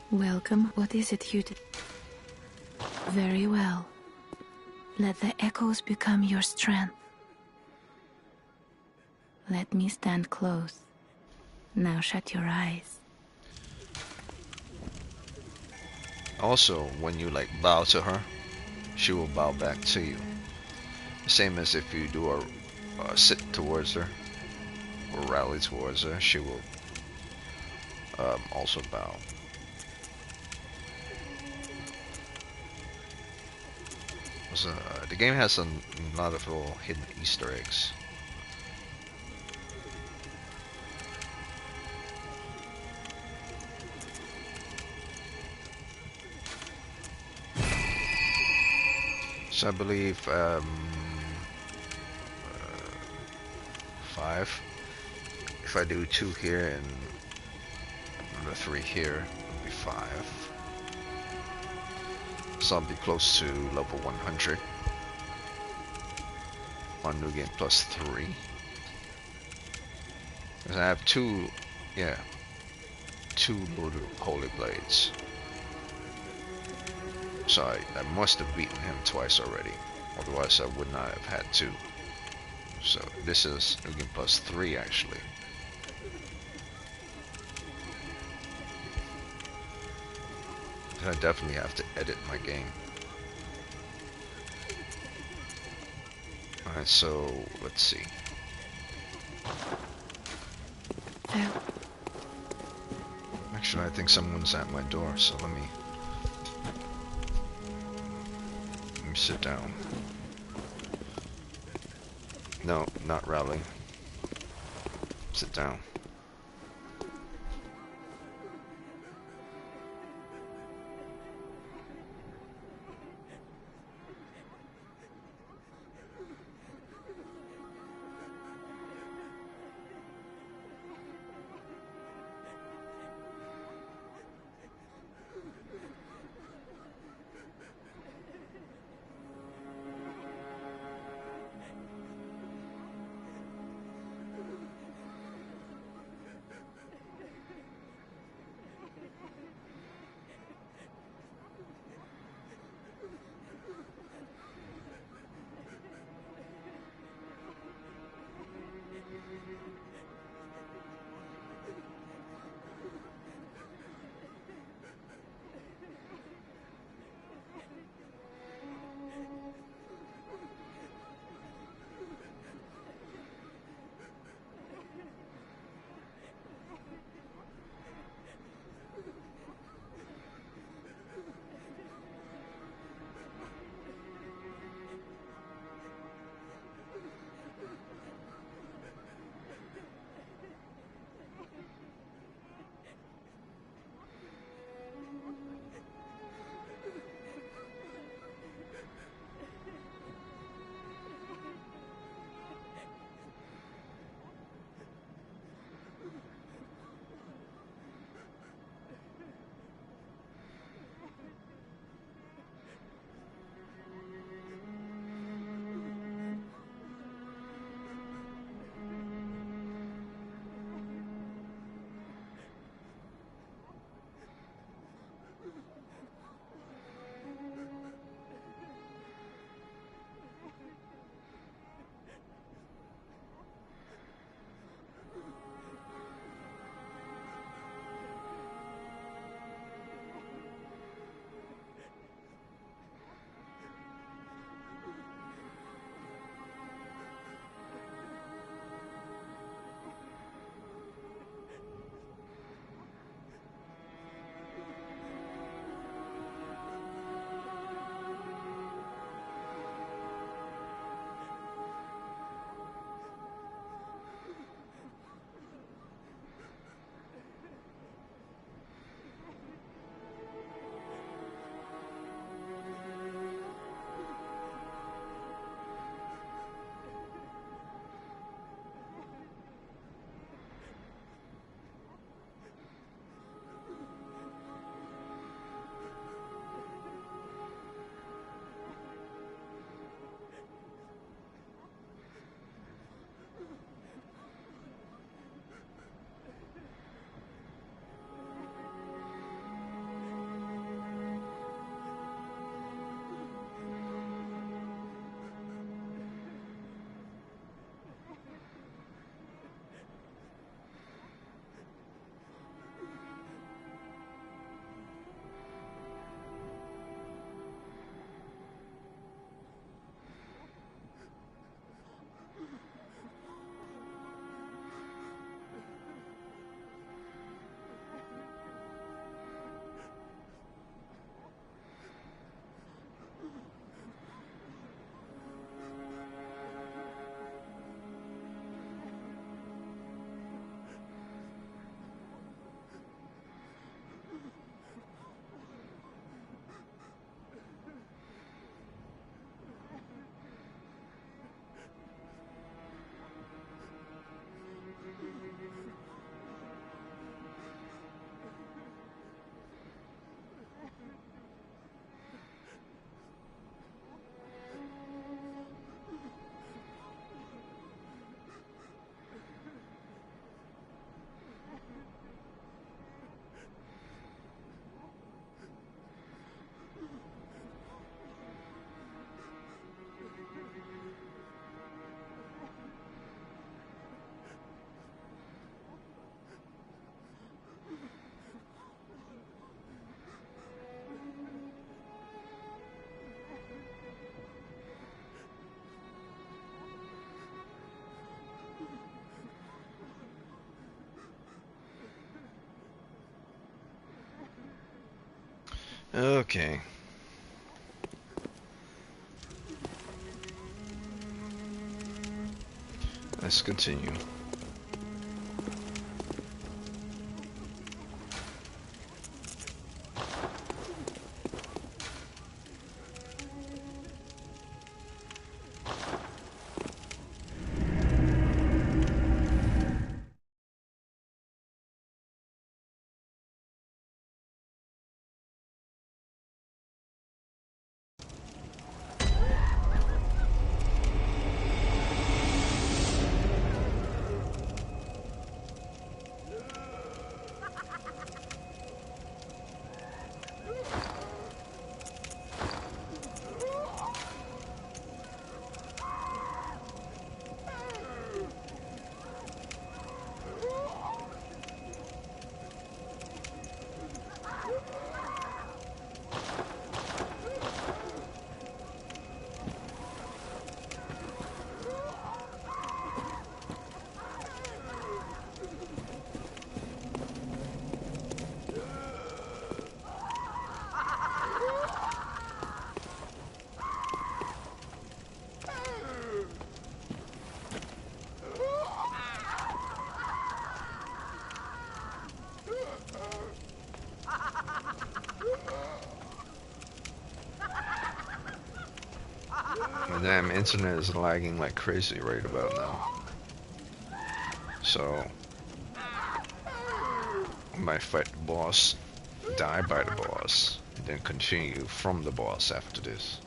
Welcome. What is it you did? Very well. Let the echoes become your strength. Let me stand close. Now shut your eyes. Also, when you like bow to her, she will bow back to you. Same as if you do a sit towards her or rally towards her, she will also bow. So, the game has a lot of little hidden Easter eggs. So I believe 5. If I do 2 here and another 3 here, it'll be 5. So I'll be close to level 100 on New Game Plus 3. Because I have 2 loaded Holy Blades. So I must have beaten him twice already. Otherwise I would not have had 2. So this is New Game Plus 3 actually. I definitely have to edit my game. Alright, so let's see. There. Actually, I think someone's at my door, so let me sit down. No, not rally. Sit down. Okay. Let's continue. My damn internet is lagging like crazy right about now. So, I might fight the boss, die by the boss, and then continue from the boss after this.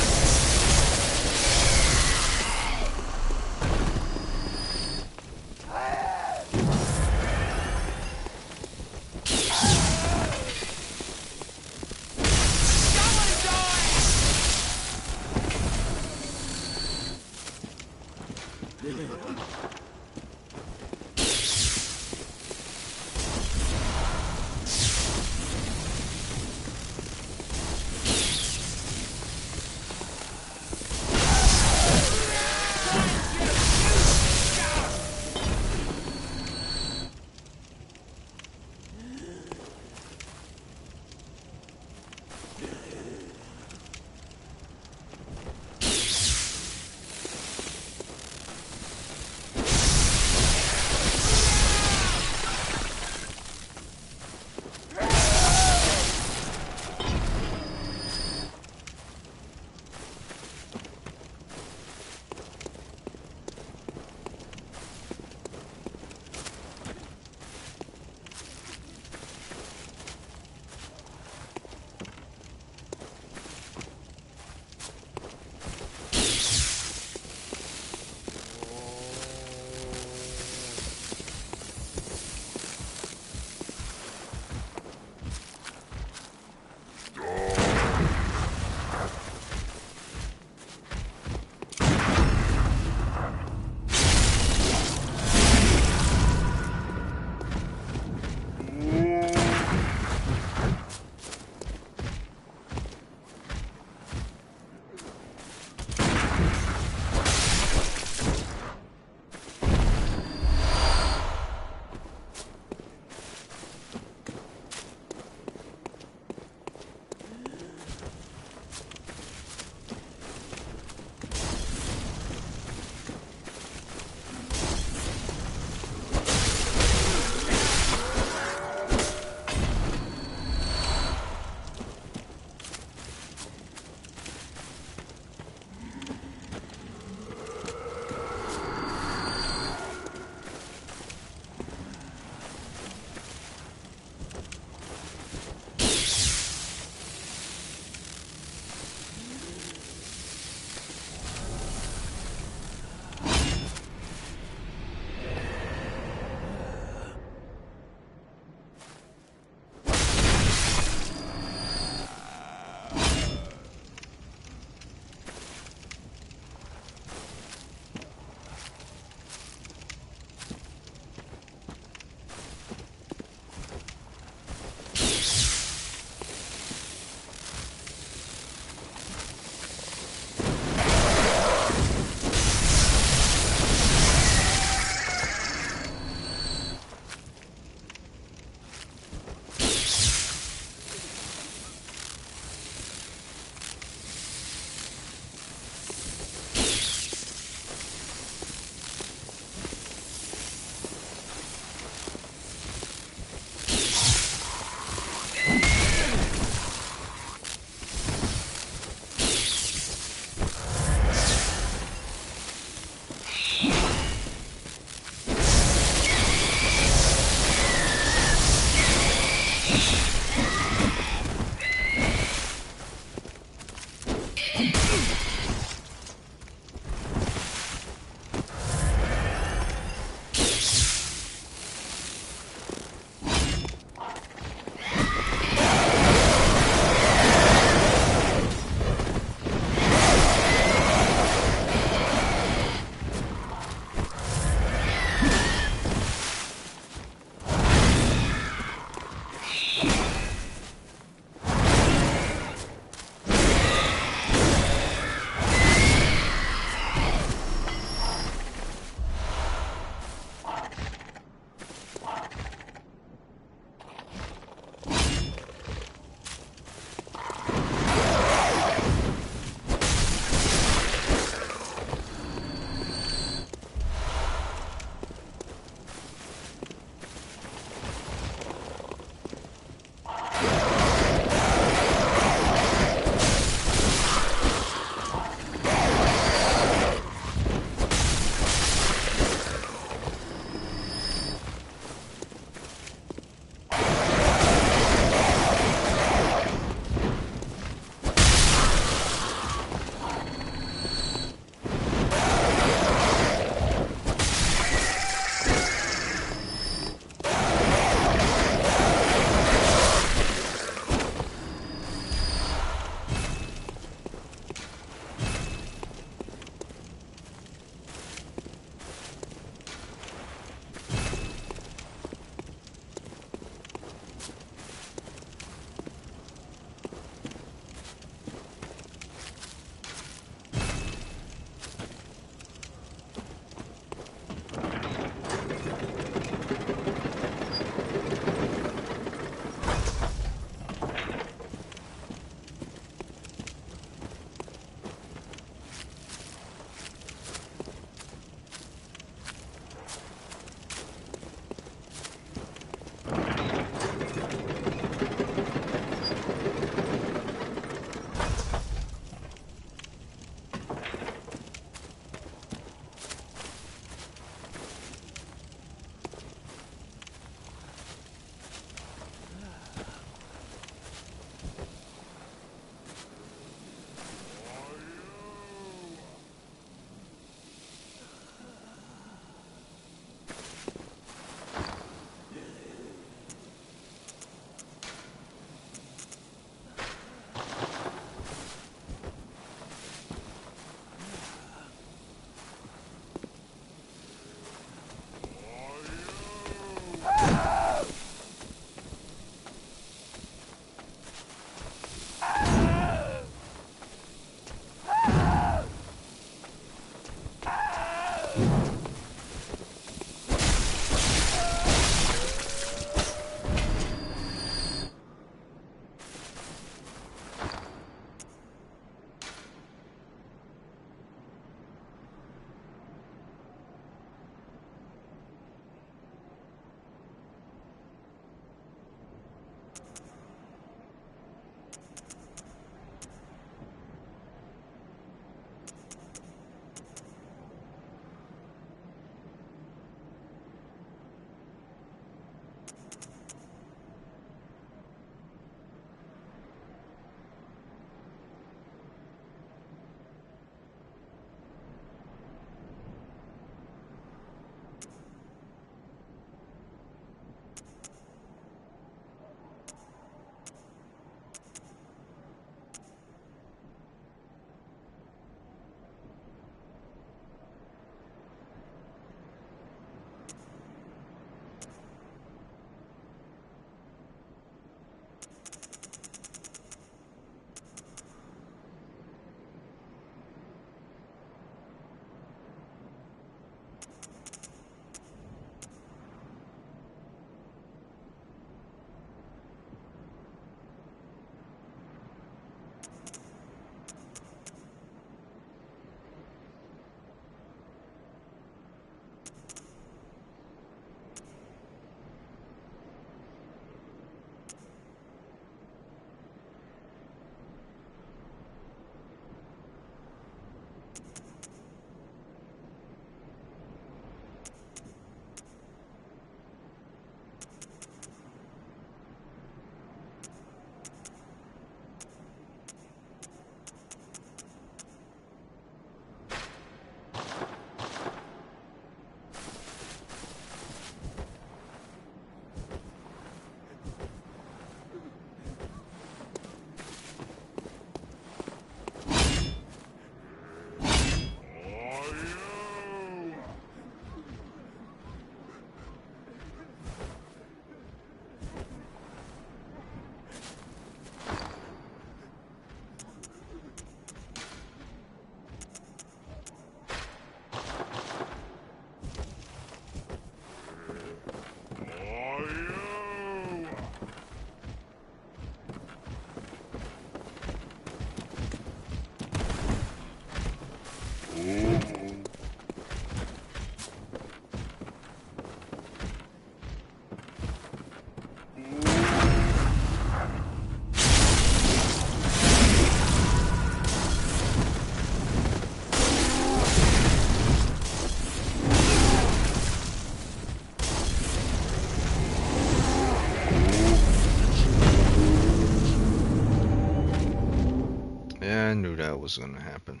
I knew that was gonna happen.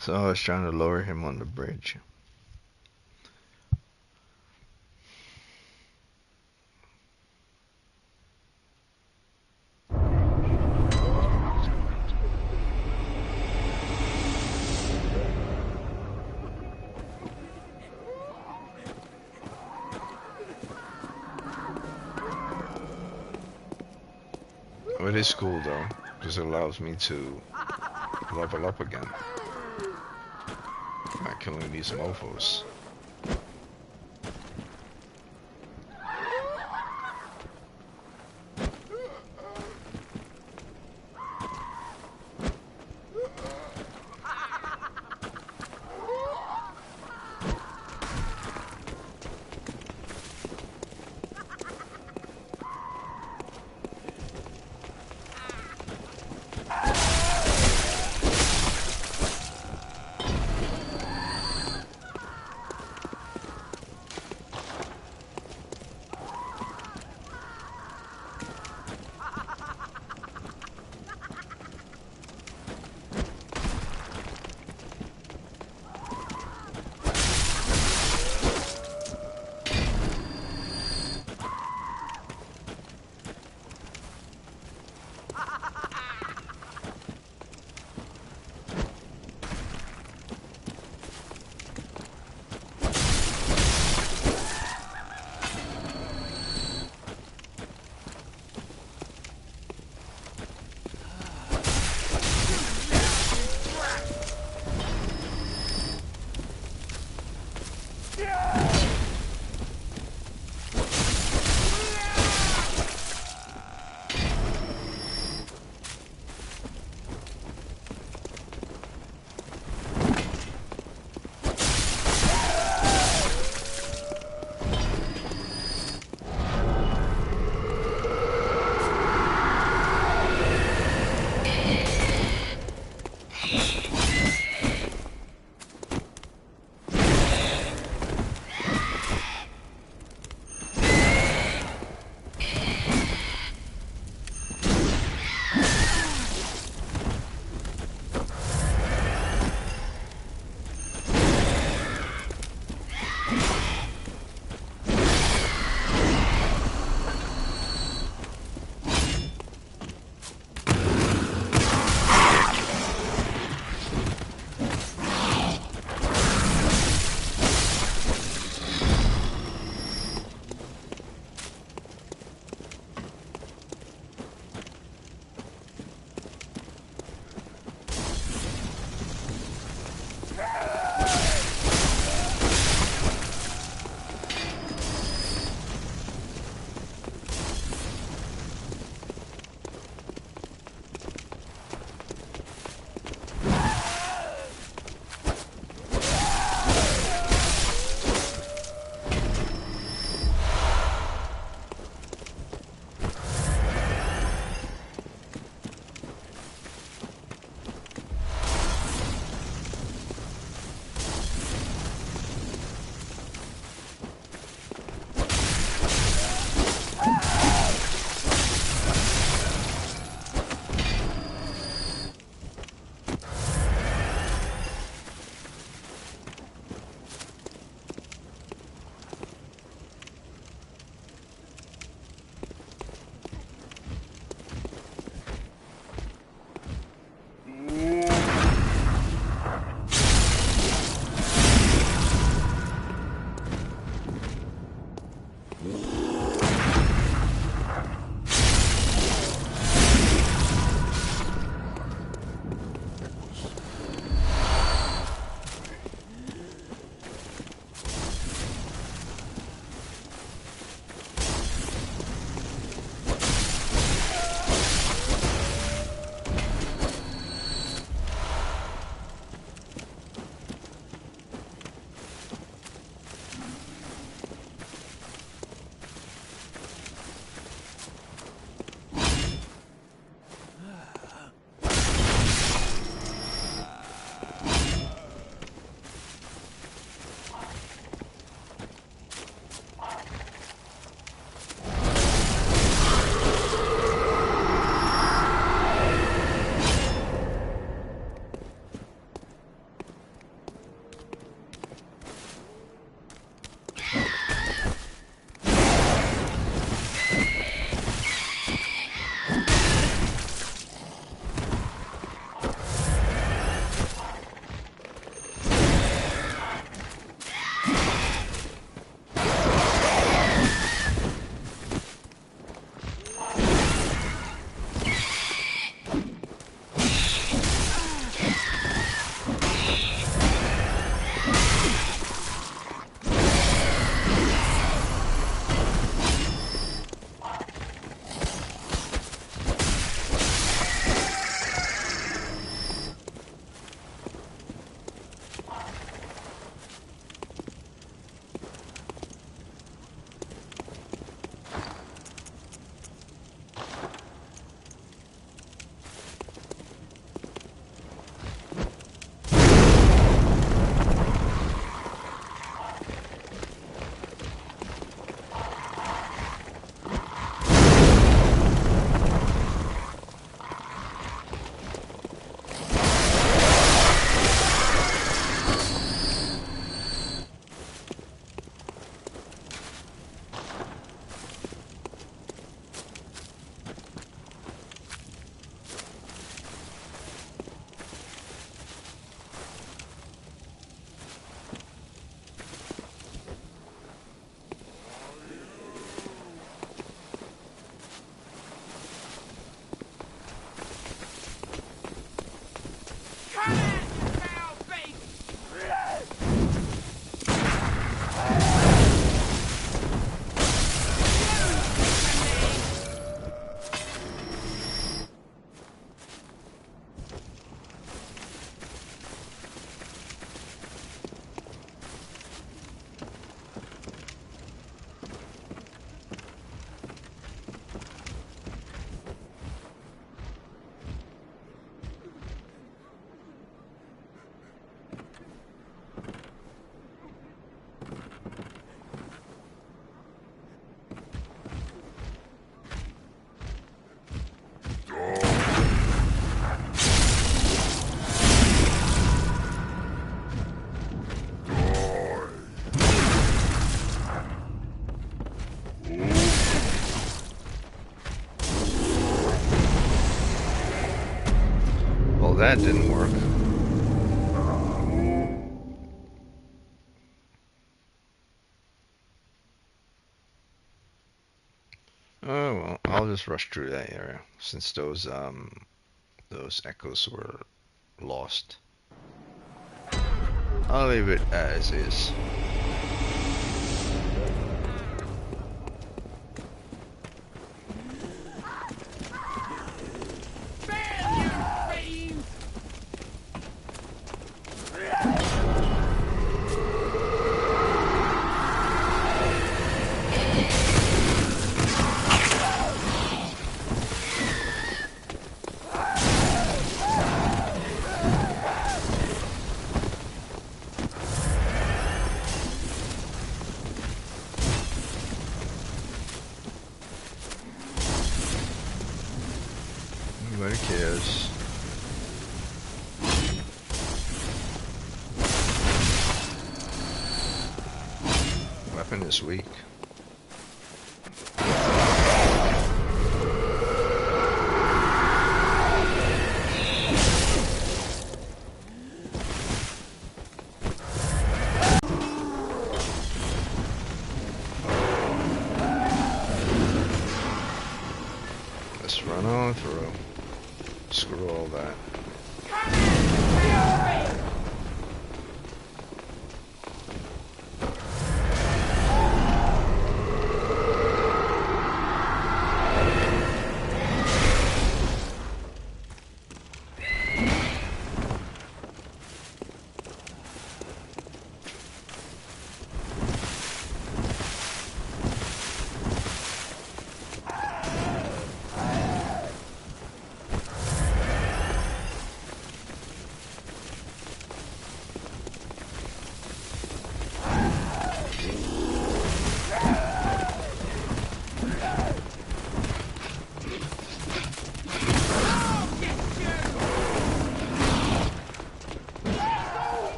So I was trying to lower him on the bridge. It is cool though, because it allows me to level up again by killing these mofos. that didn't work. Oh well, I'll just rush through that area since those echoes were lost. I'll leave it as is. Nobody cares. Weapon is weak. Let's run on through. Screw all that.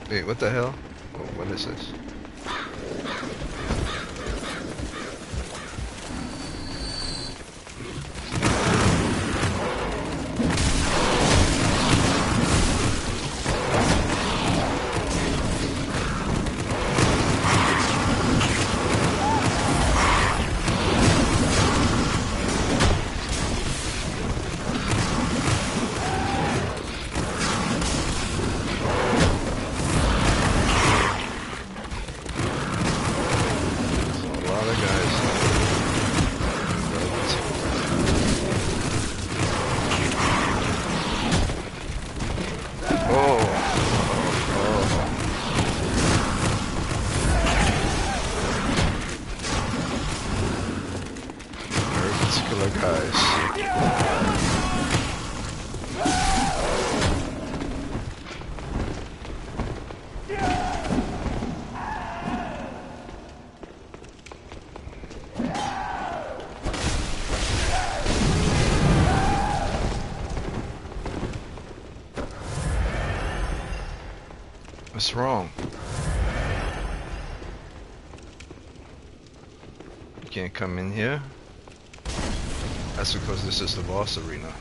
Wait, what the hell? Oh, what is this? What's wrong? You can't come in here? That's because this is the boss arena.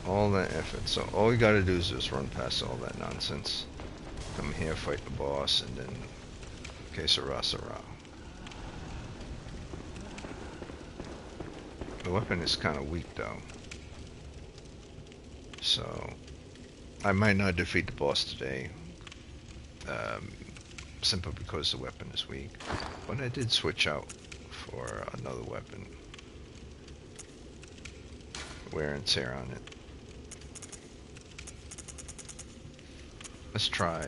All that effort. So all we gotta do is just run past all that nonsense. Come here, fight the boss, and then que sera, sera. The weapon is kind of weak though. So I might not defeat the boss today. Simply because the weapon is weak. But I did switch out for another weapon. Wear and tear on it. Let's try.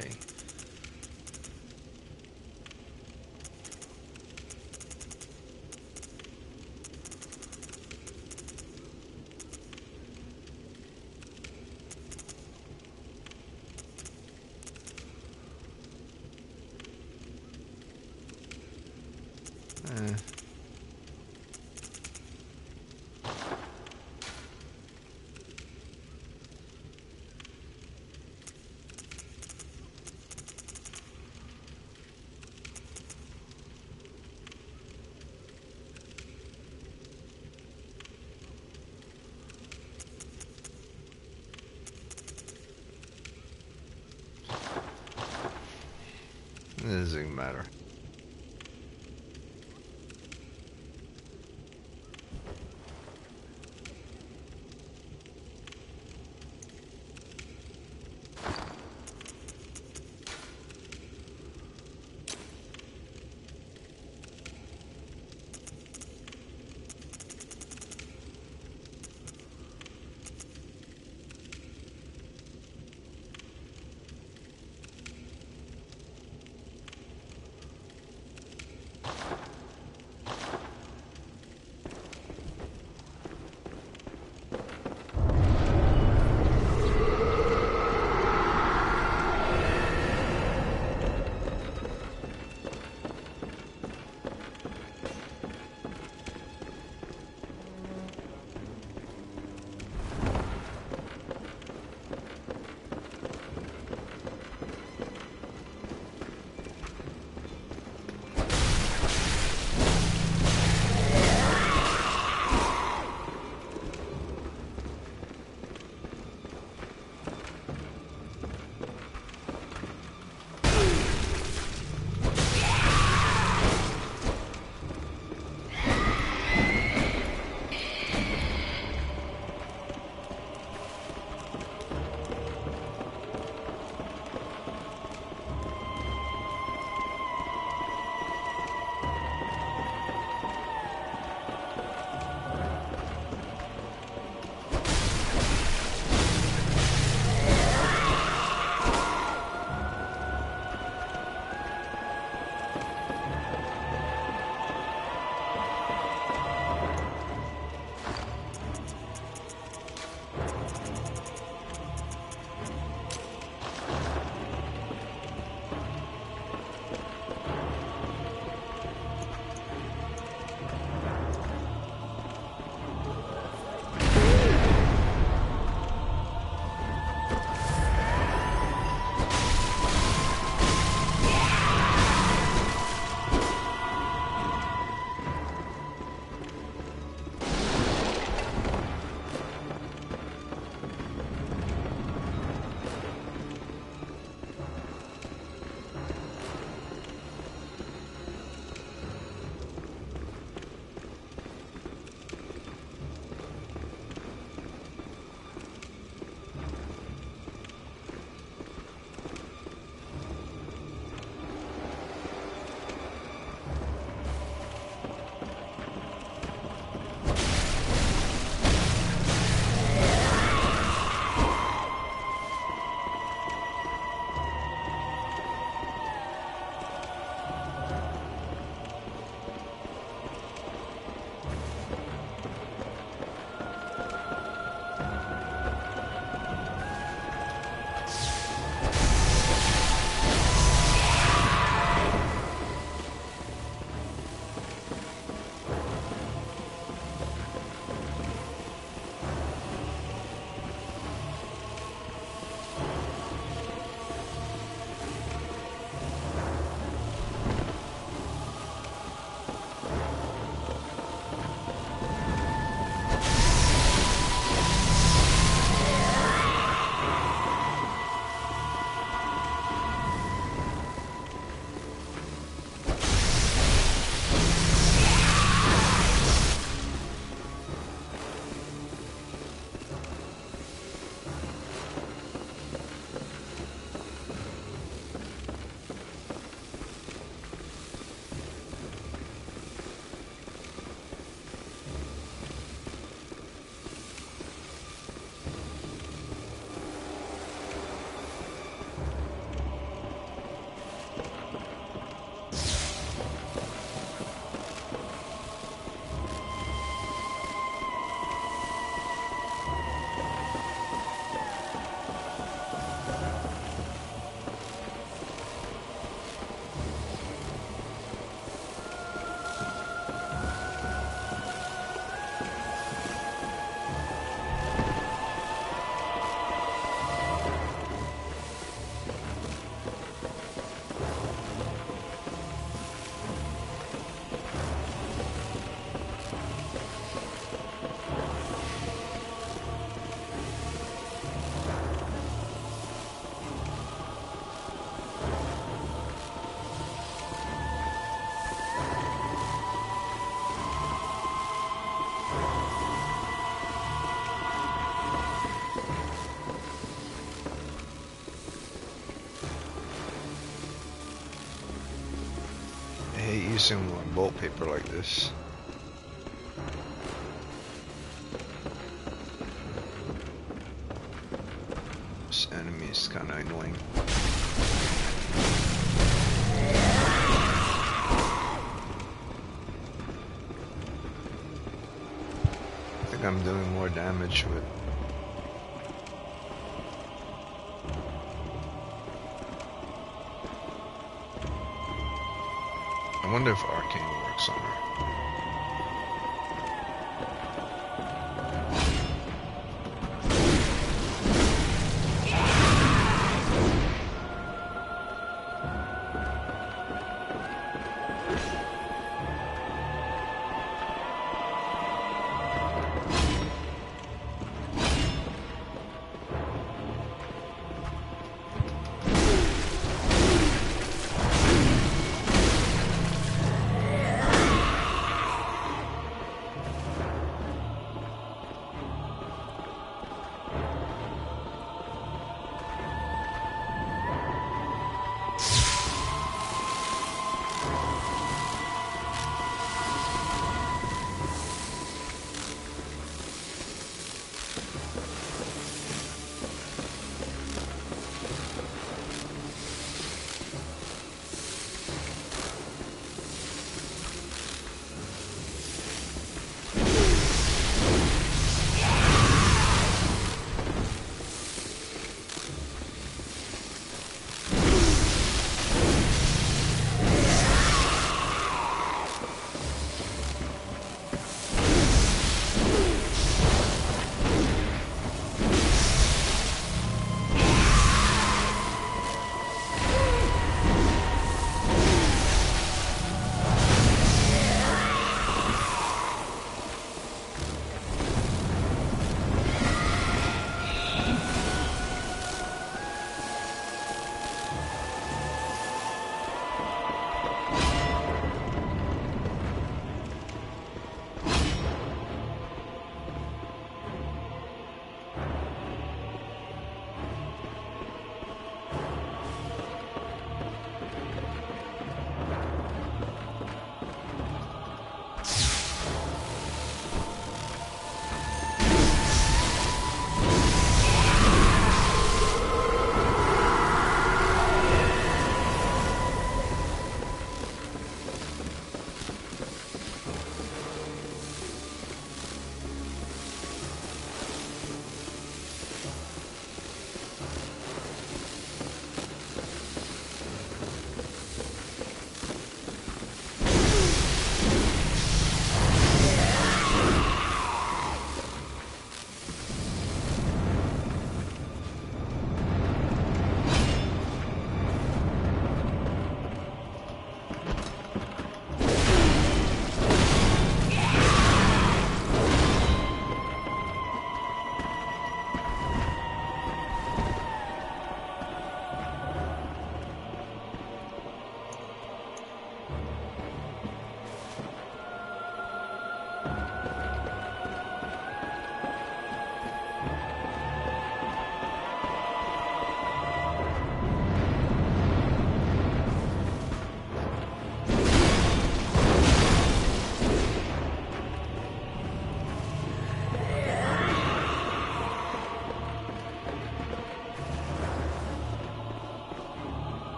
doesn't even matter. seen more bolt paper like this. This enemy is kind of annoying. I think I'm doing more damage with. I wonder if arcane works on her.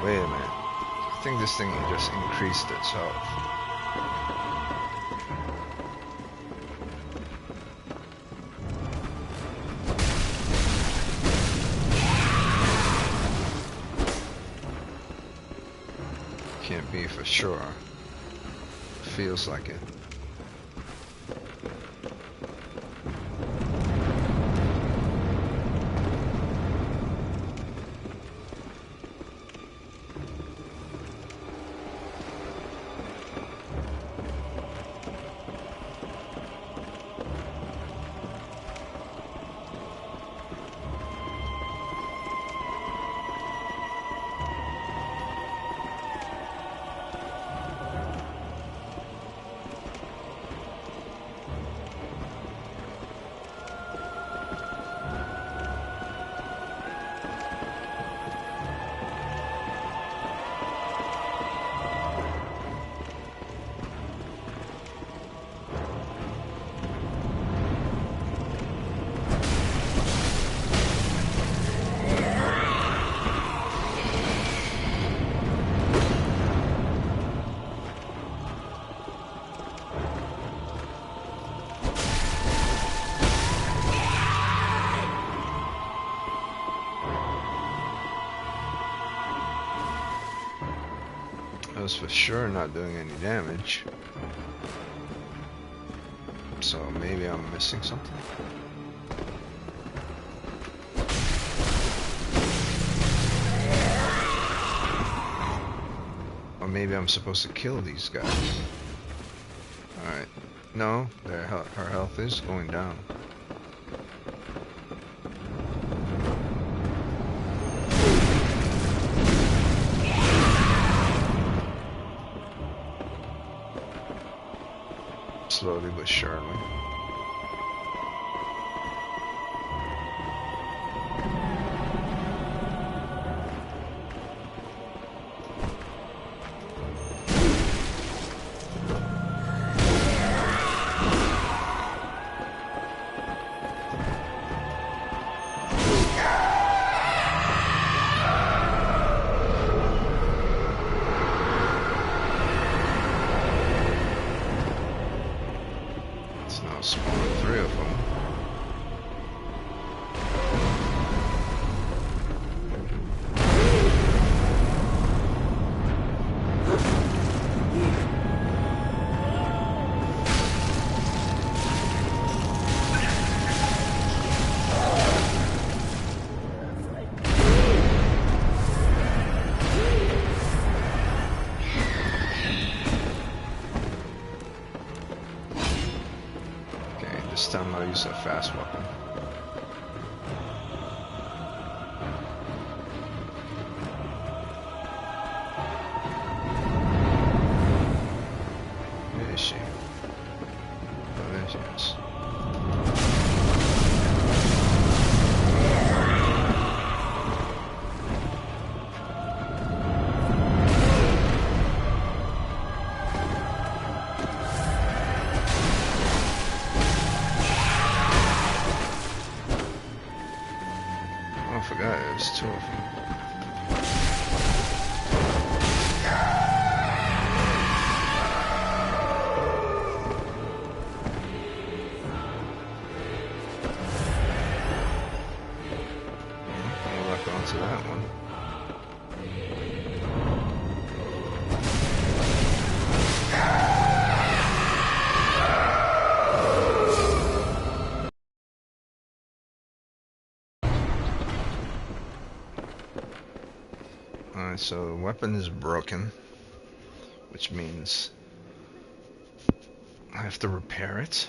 Wait a minute. I think this thing just increased itself. Can't be for sure. Feels like it. was for sure not doing any damage. So maybe I'm missing something. Or maybe I'm supposed to kill these guys. Alright. No, her health is going down. Slowly but surely. Spawn 3 of them. This time I'll use a fast weapon. Where is she? Oh, there she is. I forgot it was 2 of them. I'll lock onto that one. Alright, so the weapon is broken, which means I have to repair it.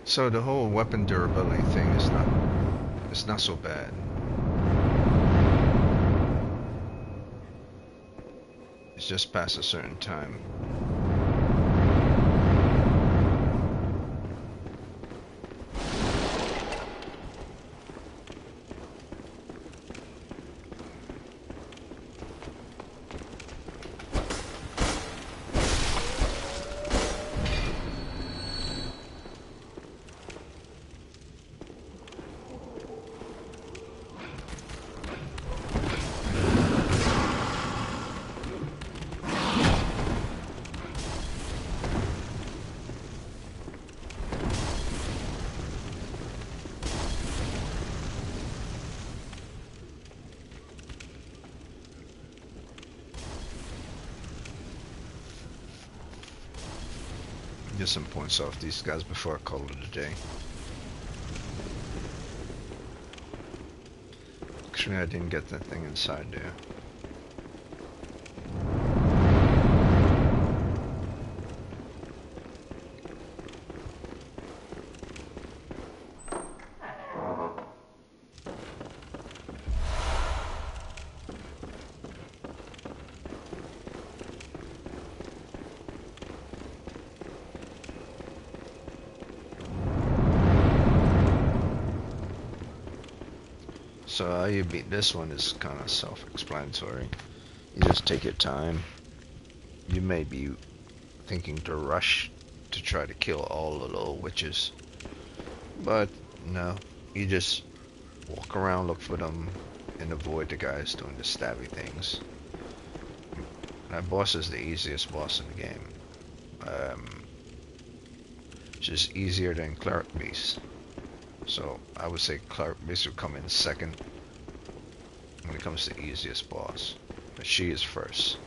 So the whole weapon durability thing is not so bad. It's just past a certain time. Get some points off these guys before I call it a day. Actually, I didn't get that thing inside there. So how you beat this one is kind of self-explanatory. You just take your time. You may be thinking to rush to try to kill all the little witches, but no, you just walk around, look for them, and avoid the guys doing the stabby things. That boss is the easiest boss in the game. Just easier than Cleric Beast. So I would say Cleric Beast would come in second when it comes to easiest boss. But she is first.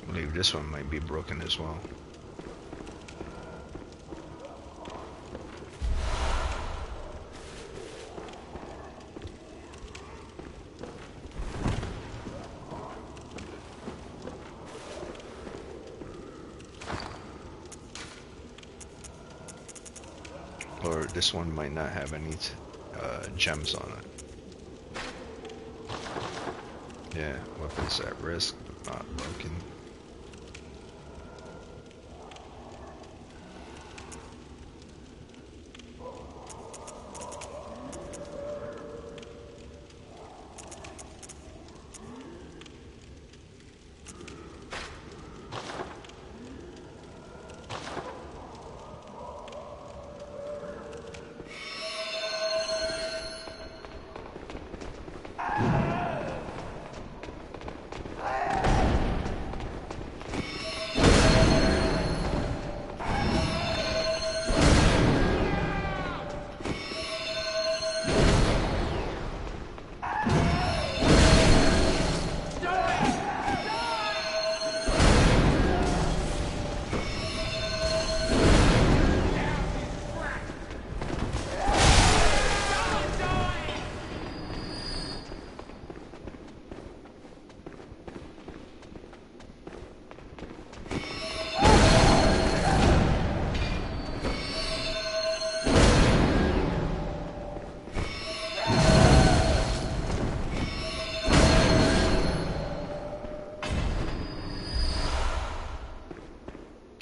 I believe this one might be broken as well. Or this one might not have any gems on it. Yeah, weapons at risk, but not broken.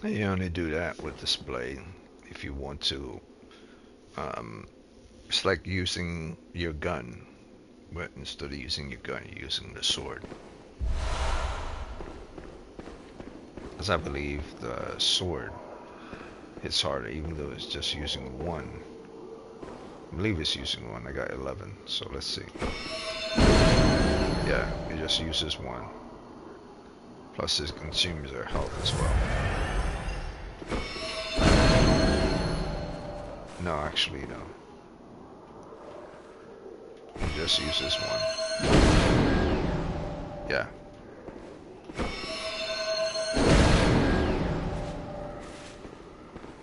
You only do that with this blade if you want to. It's like using your gun, but instead of using your gun, you're using the sword. As I believe the sword hits harder, even though it's just using one. I believe it's using one. I got 11, so let's see. Yeah, it just uses one. Plus, it consumes their health as well. No, actually, no. It just uses one. Yeah.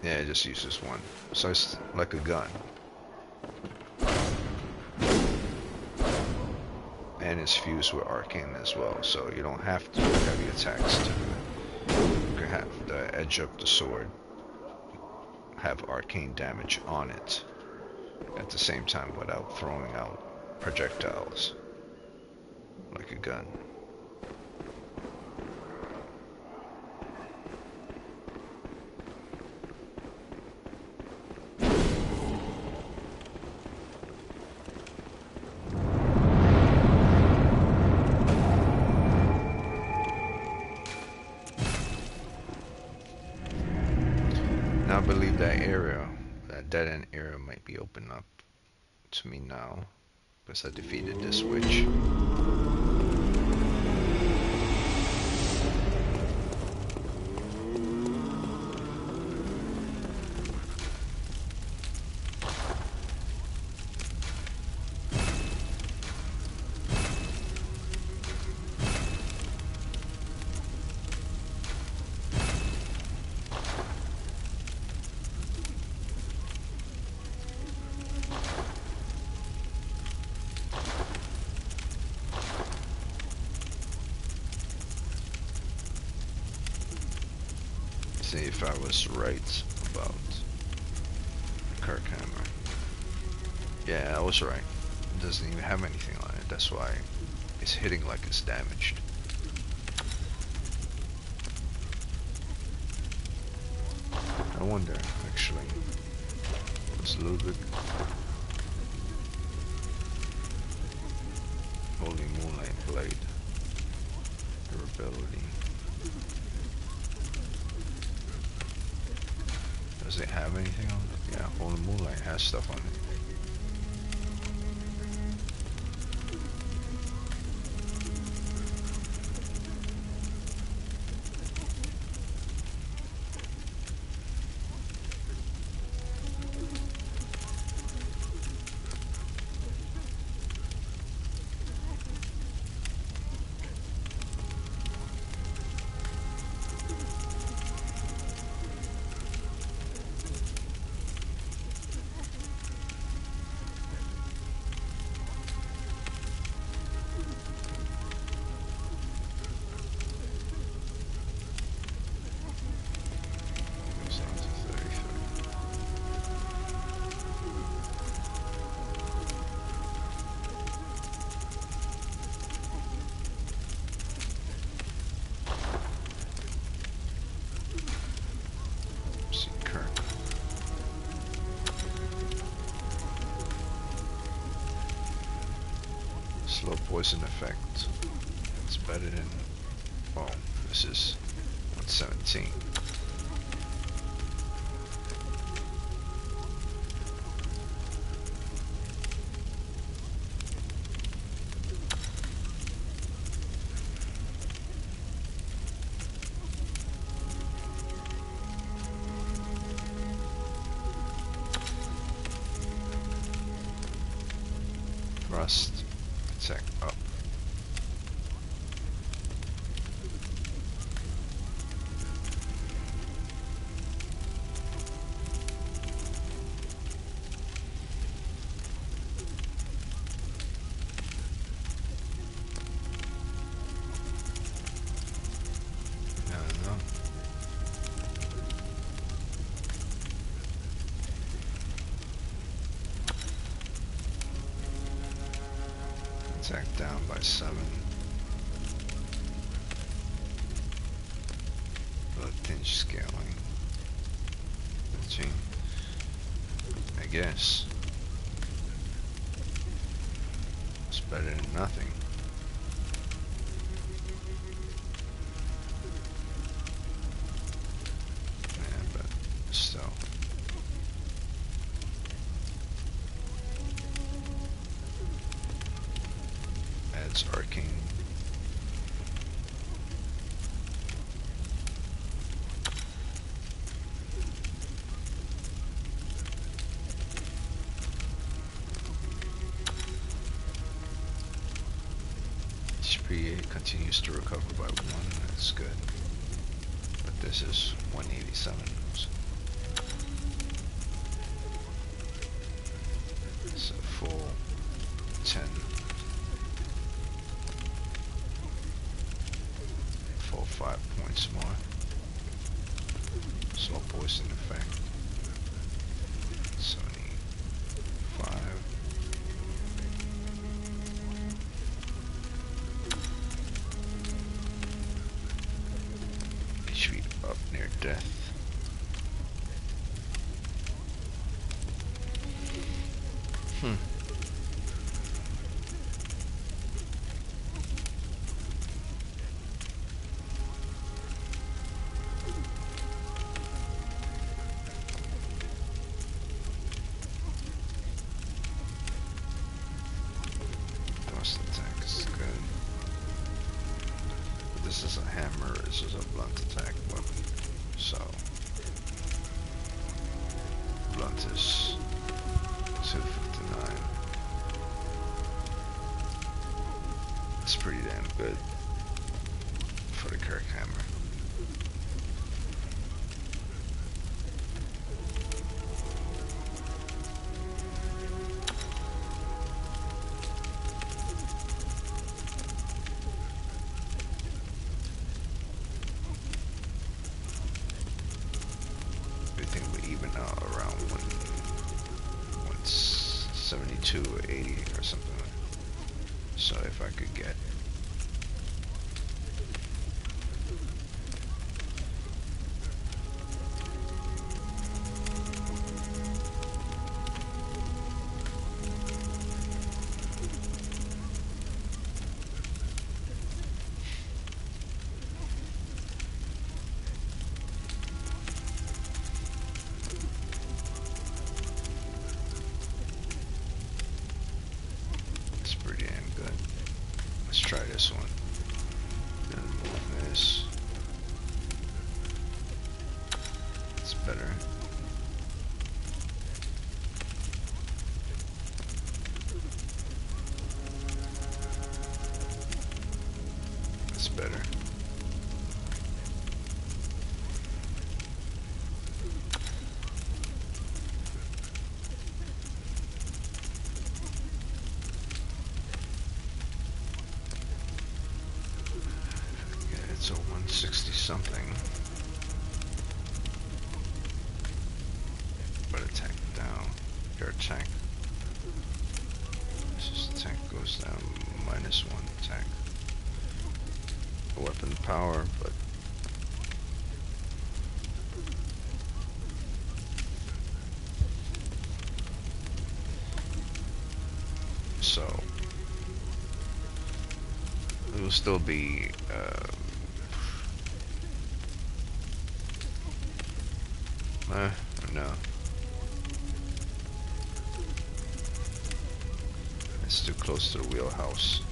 Yeah, it just uses one. So it's like a gun. And it's fused with arcane as well, so you don't have to do heavy attacks to it. You can have the edge of the sword have arcane damage on it at the same time without throwing out projectiles like a gun. Now I believe that area, that dead end area might be opened up to me now because I defeated this witch. See if I was right about Kirkhammer. Yeah, I was right. It doesn't even have anything on it. That's why it's hitting like it's damaged. I wonder, actually. It's a little bit... Holy Moonlight Blade. Durability. Does it have anything on it? Yeah, Holy Moonlight has stuff on it. Goes down to 33. See, current. Slow poison effect. It's better than... Oh, this is 117. Thrust. Attack up. I don't know. Attack down by 7. Blood tinge scaling. 15. I guess. It's better than nothing. Yeah, but still. Adds arcane. HP continues to recover by 1. That's good. But this is 187. So full 10. Full 5 points more. Slow poison effect. 75. HP up near death. Thrust attack is good. But this is a hammer, this is a blunt attack weapon. So blunt is 259. It's pretty damn good for the Kirk hammer. Everything will even out around 172. 280 or something. So if I could get try this one. Then move this. It's better. It's better. So 160 something, but attack down. Your attack. This attack goes down -1 attack. Weapon power, but so it will still be. No. It's too close to the wheelhouse.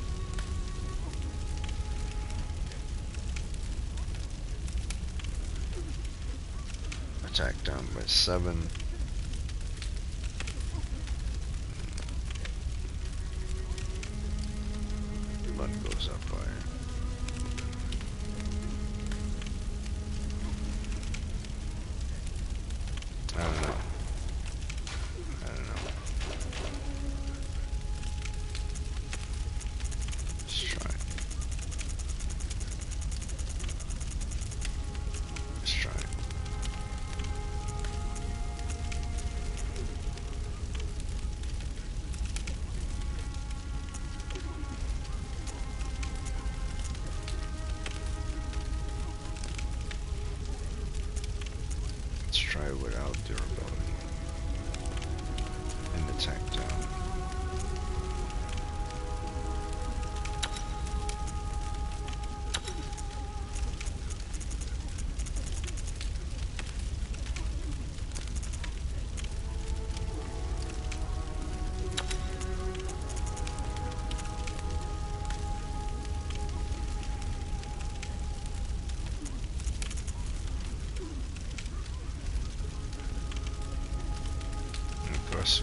Attack down by 7. Blood goes up by. I don't know. Let's try it. Let's try it. Let's try it without durability. And attack down.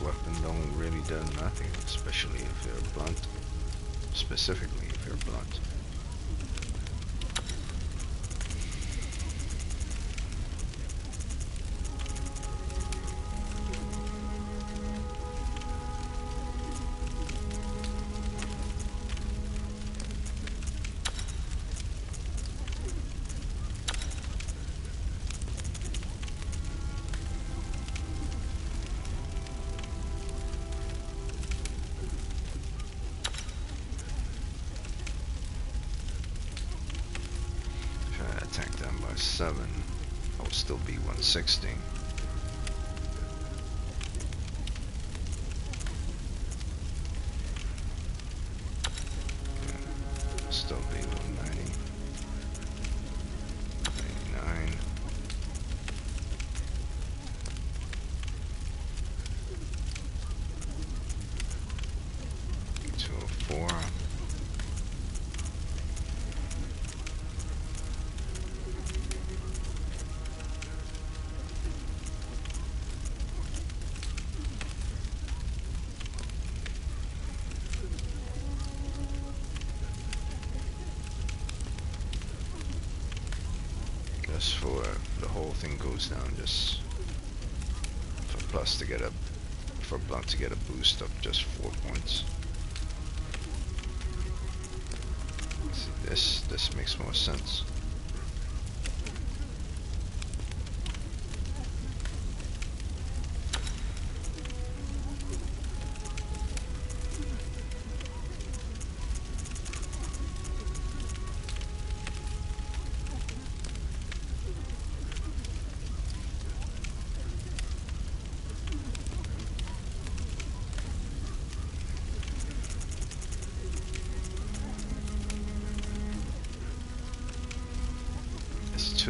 Weapon don't really do nothing, especially if you're blunt. Specifically if you're blunt. Attack them by 7. I will still be 160. Still be 190. 99. 204. Just for the whole thing goes down, just for plus to get a, for blunt to get a boost of just 4 points. See, this makes more sense.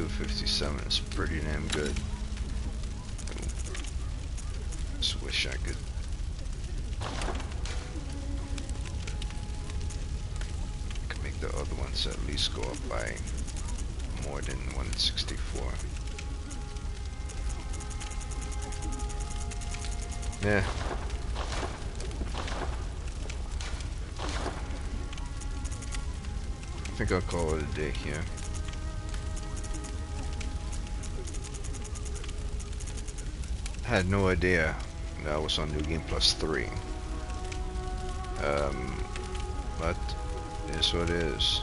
257 is pretty damn good. Just wish I could make the other ones at least go up by more than 164. Yeah. I think I'll call it a day here. Had no idea that I was on New Game Plus 3. But it is what it is.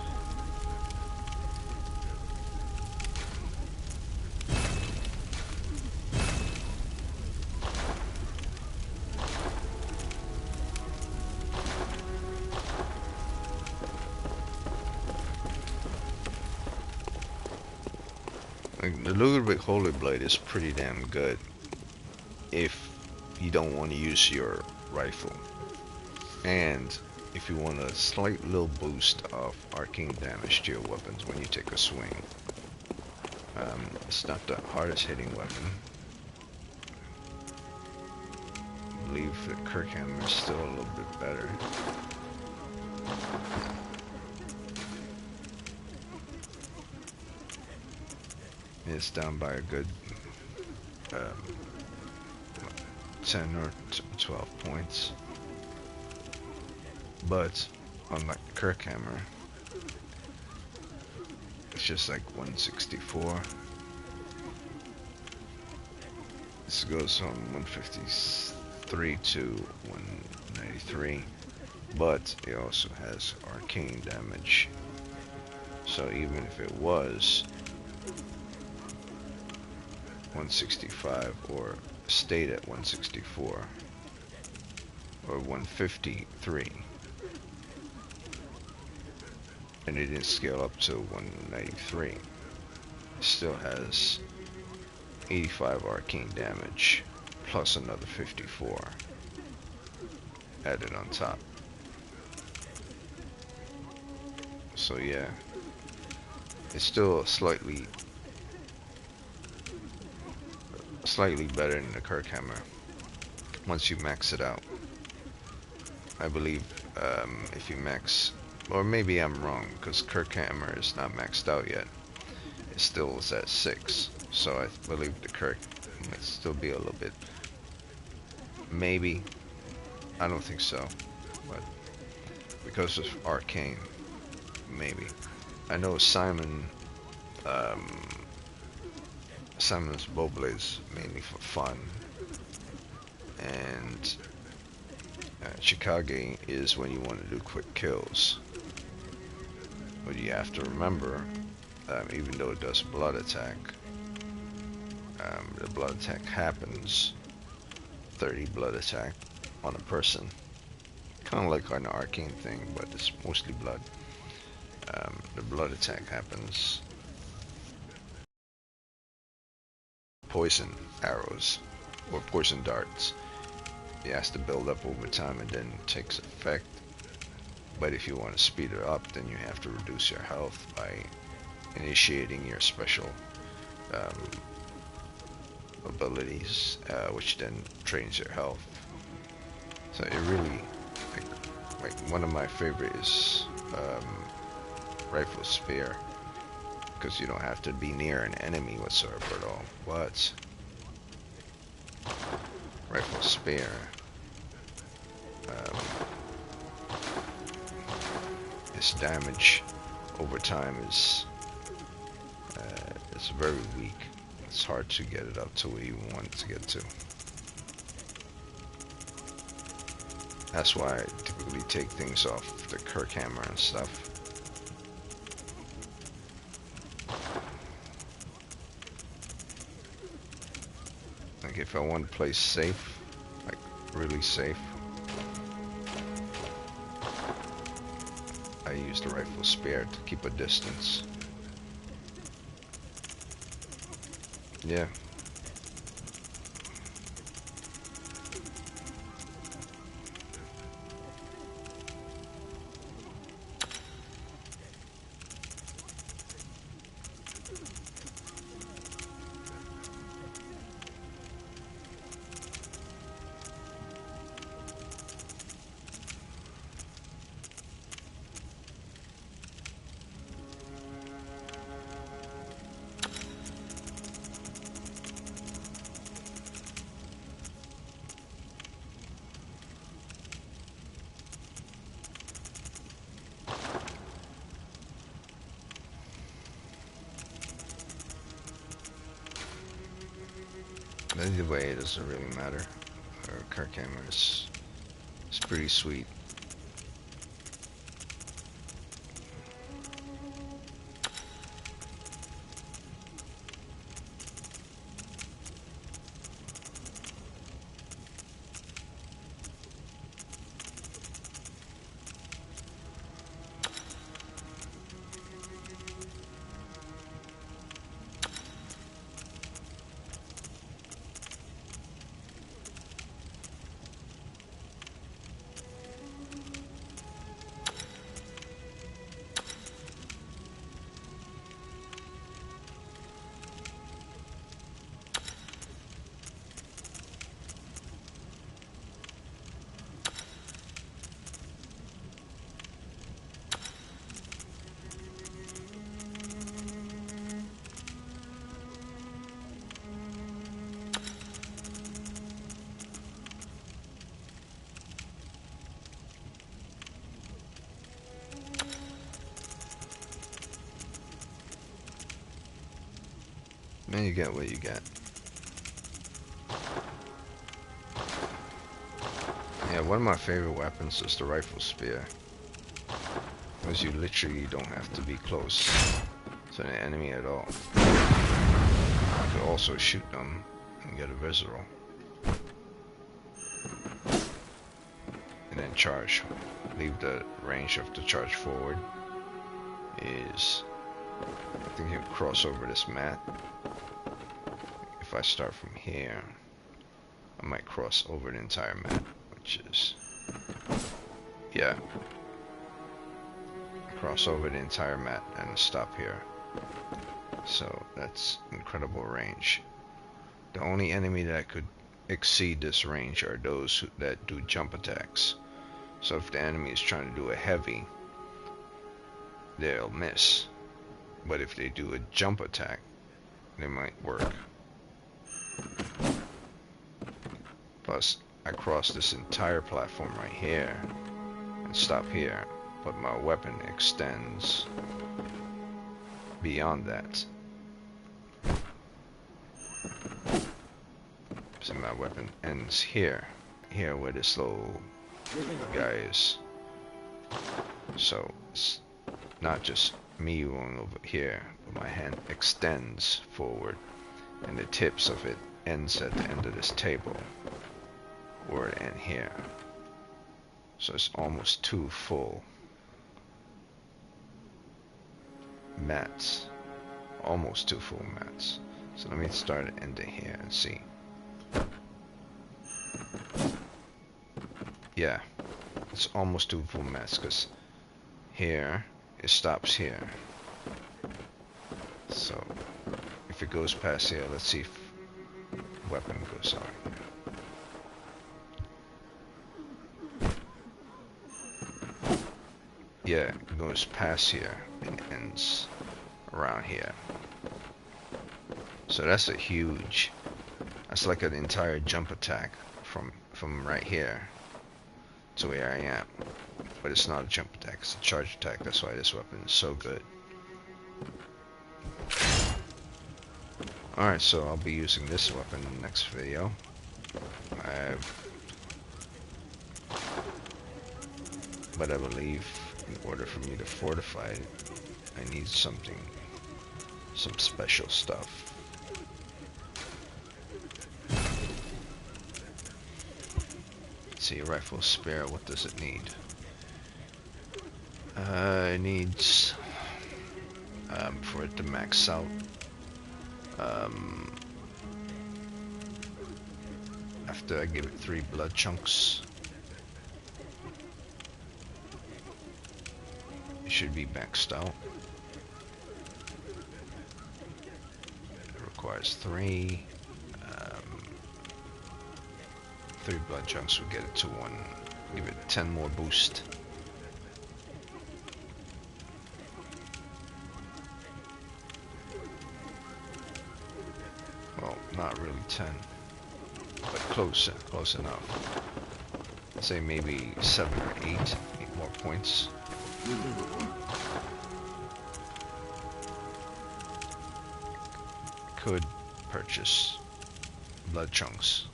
Like, the Ludwig Holy Blade is pretty damn good if you don't want to use your rifle, and if you want a slight little boost of arcane damage to your weapons when you take a swing. It's not the hardest hitting weapon. I believe the Kirkhammer is still a little bit better. It's down by a good 10 or 12 points. But unlike Kirkhammer, it's just like 164. This goes from 153 to 193, but it also has arcane damage. So even if it was 165 or stayed at 164 or 153 and it didn't scale up to 193, it still has 85 arcane damage plus another 54 added on top. So yeah, it's still slightly better than the Kirkhammer once you max it out. I believe if you max, or maybe I'm wrong because Kirkhammer is not maxed out yet. It still is at 6, so I believe the Kirk might still be a little bit. Maybe, I don't think so, but because of arcane, maybe. I know Simon's bow blades mainly for fun, and Chikage is when you want to do quick kills. But you have to remember, even though it does blood attack, the blood attack happens 30 blood attack on a person, kind of like an arcane thing, but it's mostly blood. The blood attack happens poison arrows or poison darts. It has to build up over time and then takes effect. But if you want to speed it up, then you have to reduce your health by initiating your special abilities, which then trains your health. So it really, like one of my favorite is rifle spear, because you don't have to be near an enemy whatsoever at all. But rifle spear, its damage over time is it's very weak. It's hard to get it up to where you want it to get to. That's why I typically take things off the Kirkhammer and stuff. Like if I want to play safe, like really safe, I use the rifle spear to keep a distance. Yeah. Either way, it doesn't really matter. Our car camera is pretty sweet. Man, you get what you get. Yeah, one of my favorite weapons is the rifle spear. Because you literally don't have to be close to an enemy at all. You could also shoot them and get a visceral. And then charge. Leave the range of the charge forward is... I think you cross over this mat. If I start from here, I might cross over the entire map, which is, yeah, cross over the entire map and stop here. So that's incredible range. The only enemy that could exceed this range are those that do jump attacks. So if the enemy is trying to do a heavy, they'll miss. But if they do a jump attack, they might work. Plus, I cross this entire platform right here and stop here, but my weapon extends beyond that. So my weapon ends here where this little guy is. So it's not just me going over here, but my hand extends forward, and the tips of it ends at the end of this table, or it end here. So it's almost 2 full mats, almost 2 full mats. So let me start at ending here and see. Yeah, it's almost 2 full mats, because here it stops here. So if it goes past here, let's see if weapon goes on. Yeah, it goes past here and ends around here. So that's a huge, that's like an entire jump attack from right here to where I am. But it's not a jump attack, it's a charge attack. That's why this weapon is so good. Alright, so I'll be using this weapon in the next video. But I believe in order for me to fortify it, I need some special stuff. Let's see, a rifle spare, what does it need? It needs, for it to max out, after I give it 3 blood chunks, it should be maxed out. It requires 3. 3 blood chunks will get it to 1. Give it 10 more boost. Well, not really 10, but close enough. I'd say maybe 7 or 8 more points. Could purchase blood chunks,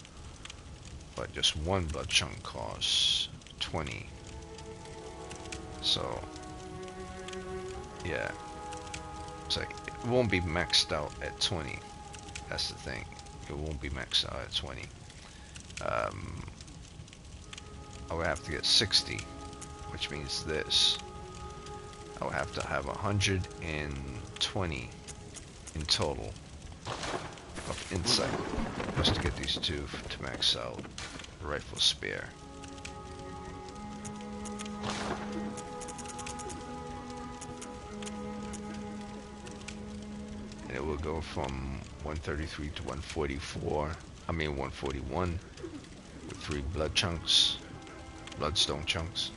but just one blood chunk costs 20. So yeah, it's like it won't be maxed out at 20. That's the thing. It won't be maxed out at 20. I would have to get 60, which means this. I would have to have 120 in total of insight just to get these two to max out. Rifle spare. And it will go from 133 to 144. I mean 141 with 3 blood chunks, bloodstone chunks.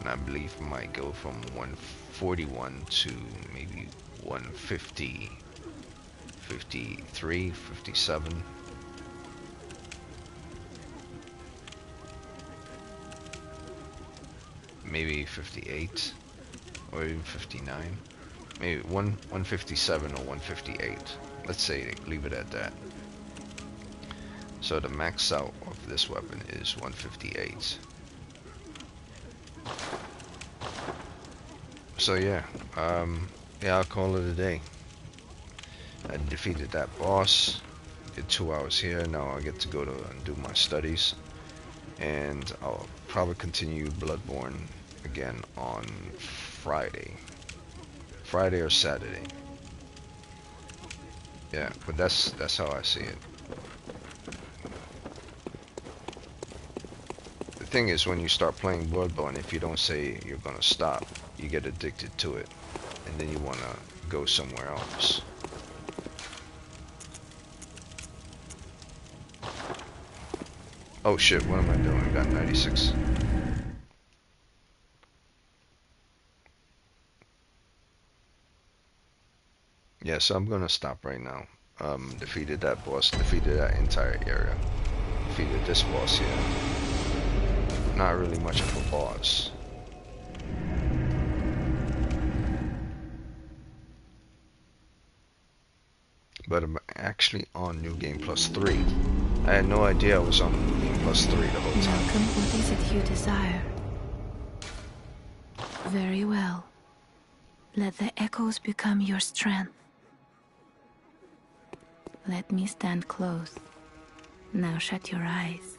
And I believe it might go from 141 to maybe 150, 53, 57. Maybe 58 or even 59. Maybe 157 or 158. Let's say leave it at that. So the max out of this weapon is 158. So yeah, I'll call it a day. I defeated that boss. Did 2 hours here. Now I get to go to and do my studies, and I'll probably continue Bloodborne again on Friday or Saturday. Yeah, but that's how I see it. The thing is, when you start playing Bloodborne, if you don't say you're gonna stop, you get addicted to it, and then you wanna go somewhere else. Oh shit, what am I doing? I got 96. Yeah, so I'm gonna stop right now. Defeated that boss, defeated that entire area. Defeated this boss here. Not really much of a boss. But I'm actually on New Game Plus 3. I had no idea I was on New Game Plus 3 the whole time. Welcome, what is it you desire? Very well. Let the echoes become your strength. Let me stand close. Now shut your eyes.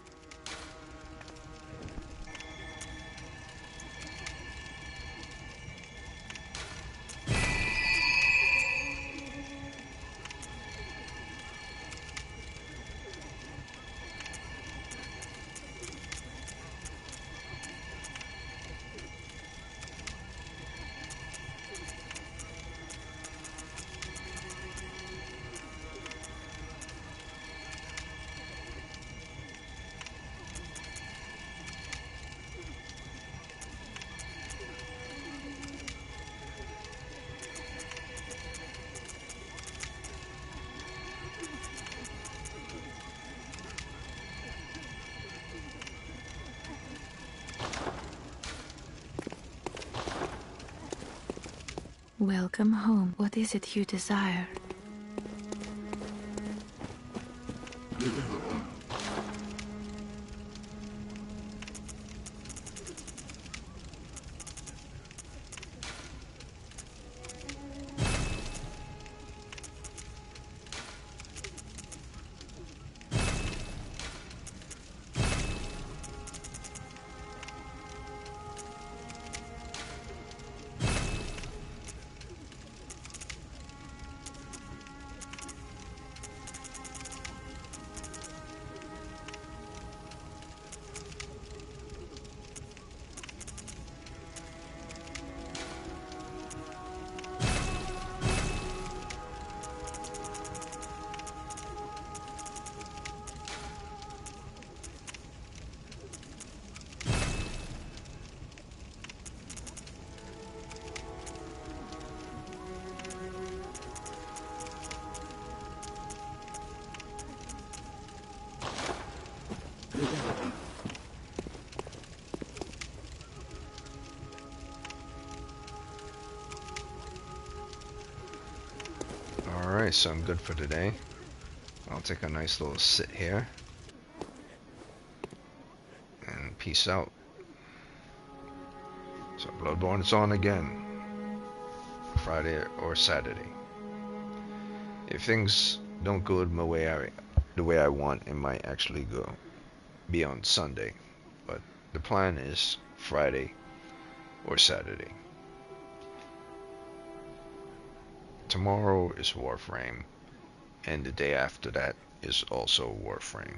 Welcome home. What is it you desire? Alright, so I'm good for today. I'll take a nice little sit here. And peace out. So Bloodborne is on again. Friday or Saturday. If things don't go the way I want, it might actually be on Sunday. But the plan is Friday or Saturday. Tomorrow is Warframe, and the day after that is also Warframe.